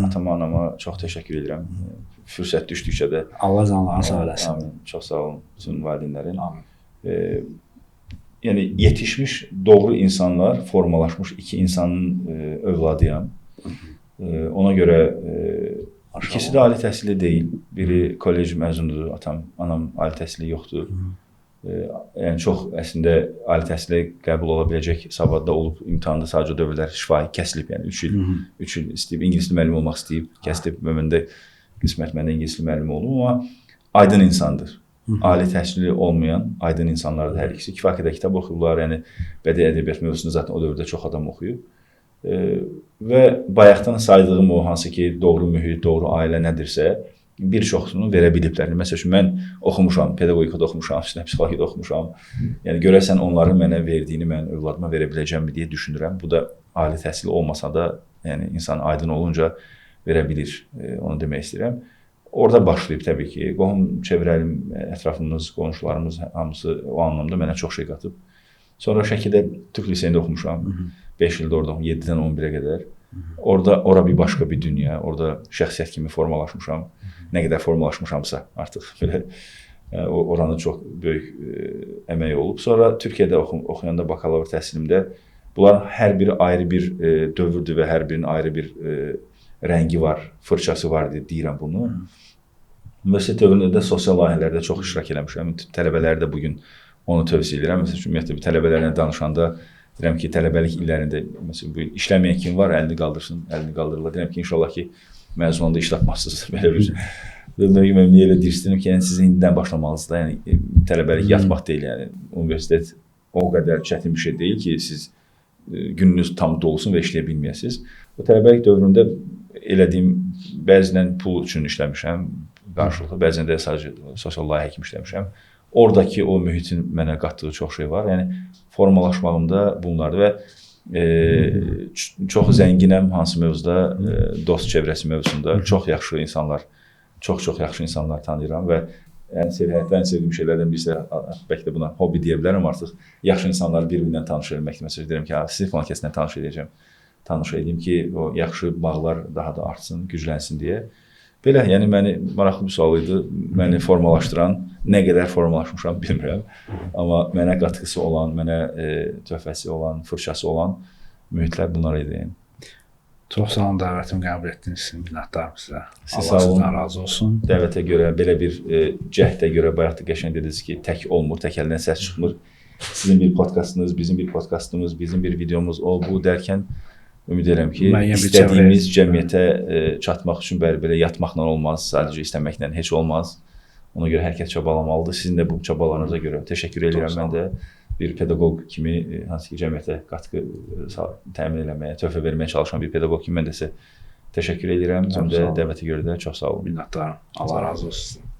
Atama, anama çox təşəkkür edirəm. Fürsət düşdükcə də. Allah canlarını sağ eləsin. Amin. Çox sağ olun bütün valideynlərin. Amin. Yəni yetişmiş doğru insanlar, formalaşmış iki insanın övladıyam. Ona görə ikisi də ali təhsilli deyil. Biri kollec məzunudur, anam ali təhsilli yoxdur. Yəni çox əslində ali təhsilə qəbul ola biləcək savadda olub, imtahanda sadəcə dövrlər şifahi kəsilib, yəni 3 il istəyib, ingilis dili müəllimi olmaq istəyib, kəsilib, məndə qismət məndə ingilis dili müəllimi olub, amma aydın insandır. Ali təhsilli olmayan aydın insanlardır hər ikisi. Kifayət qədər kitab oxuyublar, yəni bədii ədəbiyyat mövzusunu zaten o dövrdə çox adam oxuyub. Və bayaqdan saydığım o hansı ki, doğru mühit, doğru ailə nədirsə, bir çoxsunu verə biliblər. Məsəl üçün, mən oxumuşam, pedaqogikada oxumuşam, psixologiyada oxumuşam. Yəni, görəsən onların mənə verdiyini mən övladıma verə biləcəmmi deyə düşünürəm. Bu da ali təhsil olmasa da, yəni insan aydın olunca verə bilir, onu demək istəyirəm. Orada başlayıb təbii ki, qohum çevrəlim, ətrafımız, qonşularımız hamısı o anlamda mənə çox şey qatıb. Sonra Şəkidə Türk liseyində oxumuşam. 5 ildə orada 7-dən 11-ə qədər. Ora bir başqa bir dünya, orada şəxsiyyət kimi formalaşmışam. Nə qədər formalaşmışamsa artıq belə oranın çox böyük əməyi olub. Sonra Türkiyədə oxuyanda bakalavr təhsilimdə bunların hər biri ayrı bir dövrdür və hər birinin ayrı bir rəngi var, fırçası var deyirəm bunu. Universitet dövründə də sosial layihələrdə çox iştirak eləmişəm. Tələbələri də bugün onu tövsiyə edirəm. Məsələn, ümumiyyətlə tələbələrlə danışanda deyirəm ki, tələbəlik illərində məsələn bu işləməyən kim var, əlini qaldırsın, əlini qaldırırlar. Deyirəm ki, inşallah ki, məzun olanda iş tapmazsınız. Belə bir məmnuniyyətlə elə deyirəm ki, yəni siz indidən başlamalısınız da, yəni tələbəlik yatmaq deyil, yəni universitet o qədər çətin bir şey deyil ki, siz gününüz tam dolusun və işləyə bilməyəsiniz. O tələbəlik dövründə elədiyim bəzən pul üçün işləmişəm, qarşılıqlı, bəzən də sadəcə sosial layihə kimi işləmişəm. Oradakı o mühitin mənə qatdığı çox şey var. Yəni formalaşmağımda bunlardır və çox zənginəm hansı mövzuda, dost çevrəsi mövzusunda çox yaxşı insanlar, çox yaxşı insanlar tanıyıram və həyatda ən sevdiyim şeylərdən birisi, bəlkə də buna hobi deyə bilərəm artıq, yaxşı insanları bir-birindən tanış etmək. Məsələn, deyirəm ki, sizi falan kəslə tanış edəcəm. Tanış edeyim ki, o yaxşı bağlar daha da artsın, güclənsin deyə. Belə, yəni məni maraqlı bir sual idi. Məni formalaşdıran, nə qədər formalaşmışam bilmirəm. Amma mənə qatqısı olan, mənə töhfəsi olan, fırçası olan mühitlər bunlar idi. Yəni. Çox sağ olun, dəvətimi qəbul etdiniz. Minnətdaram sizə. Allah sizdən razı olsun. Dəvətə görə, belə bir cəhdə görə bayaq da qəşəng dediniz ki, tək olmur, tək əldən səs çıxmır. Sizin bir podkastınız, bizim bir podkastımız, bizim bir videomuz, o bu dərkən ümid edirəm ki, istədiyimiz cəmiyyətə çatmaq üçün belə yatmaqla olmaz, sadəcə istəməklə heç olmaz. Ona görə hər kəs çabalamalıdır. Sizin də bu çabalarınıza görə təşəkkür edirəm. Mən də bir pedaqoq kimi, hansı ki, cəmiyyətə qatqı təmin eləməyə, töhfə verməyə çalışan bir pedaqoq kimi mən də sizə təşəkkür edirəm. Həm də dəvətə görə də çox sağ olun. Minnətdaram. Allah razı olsun.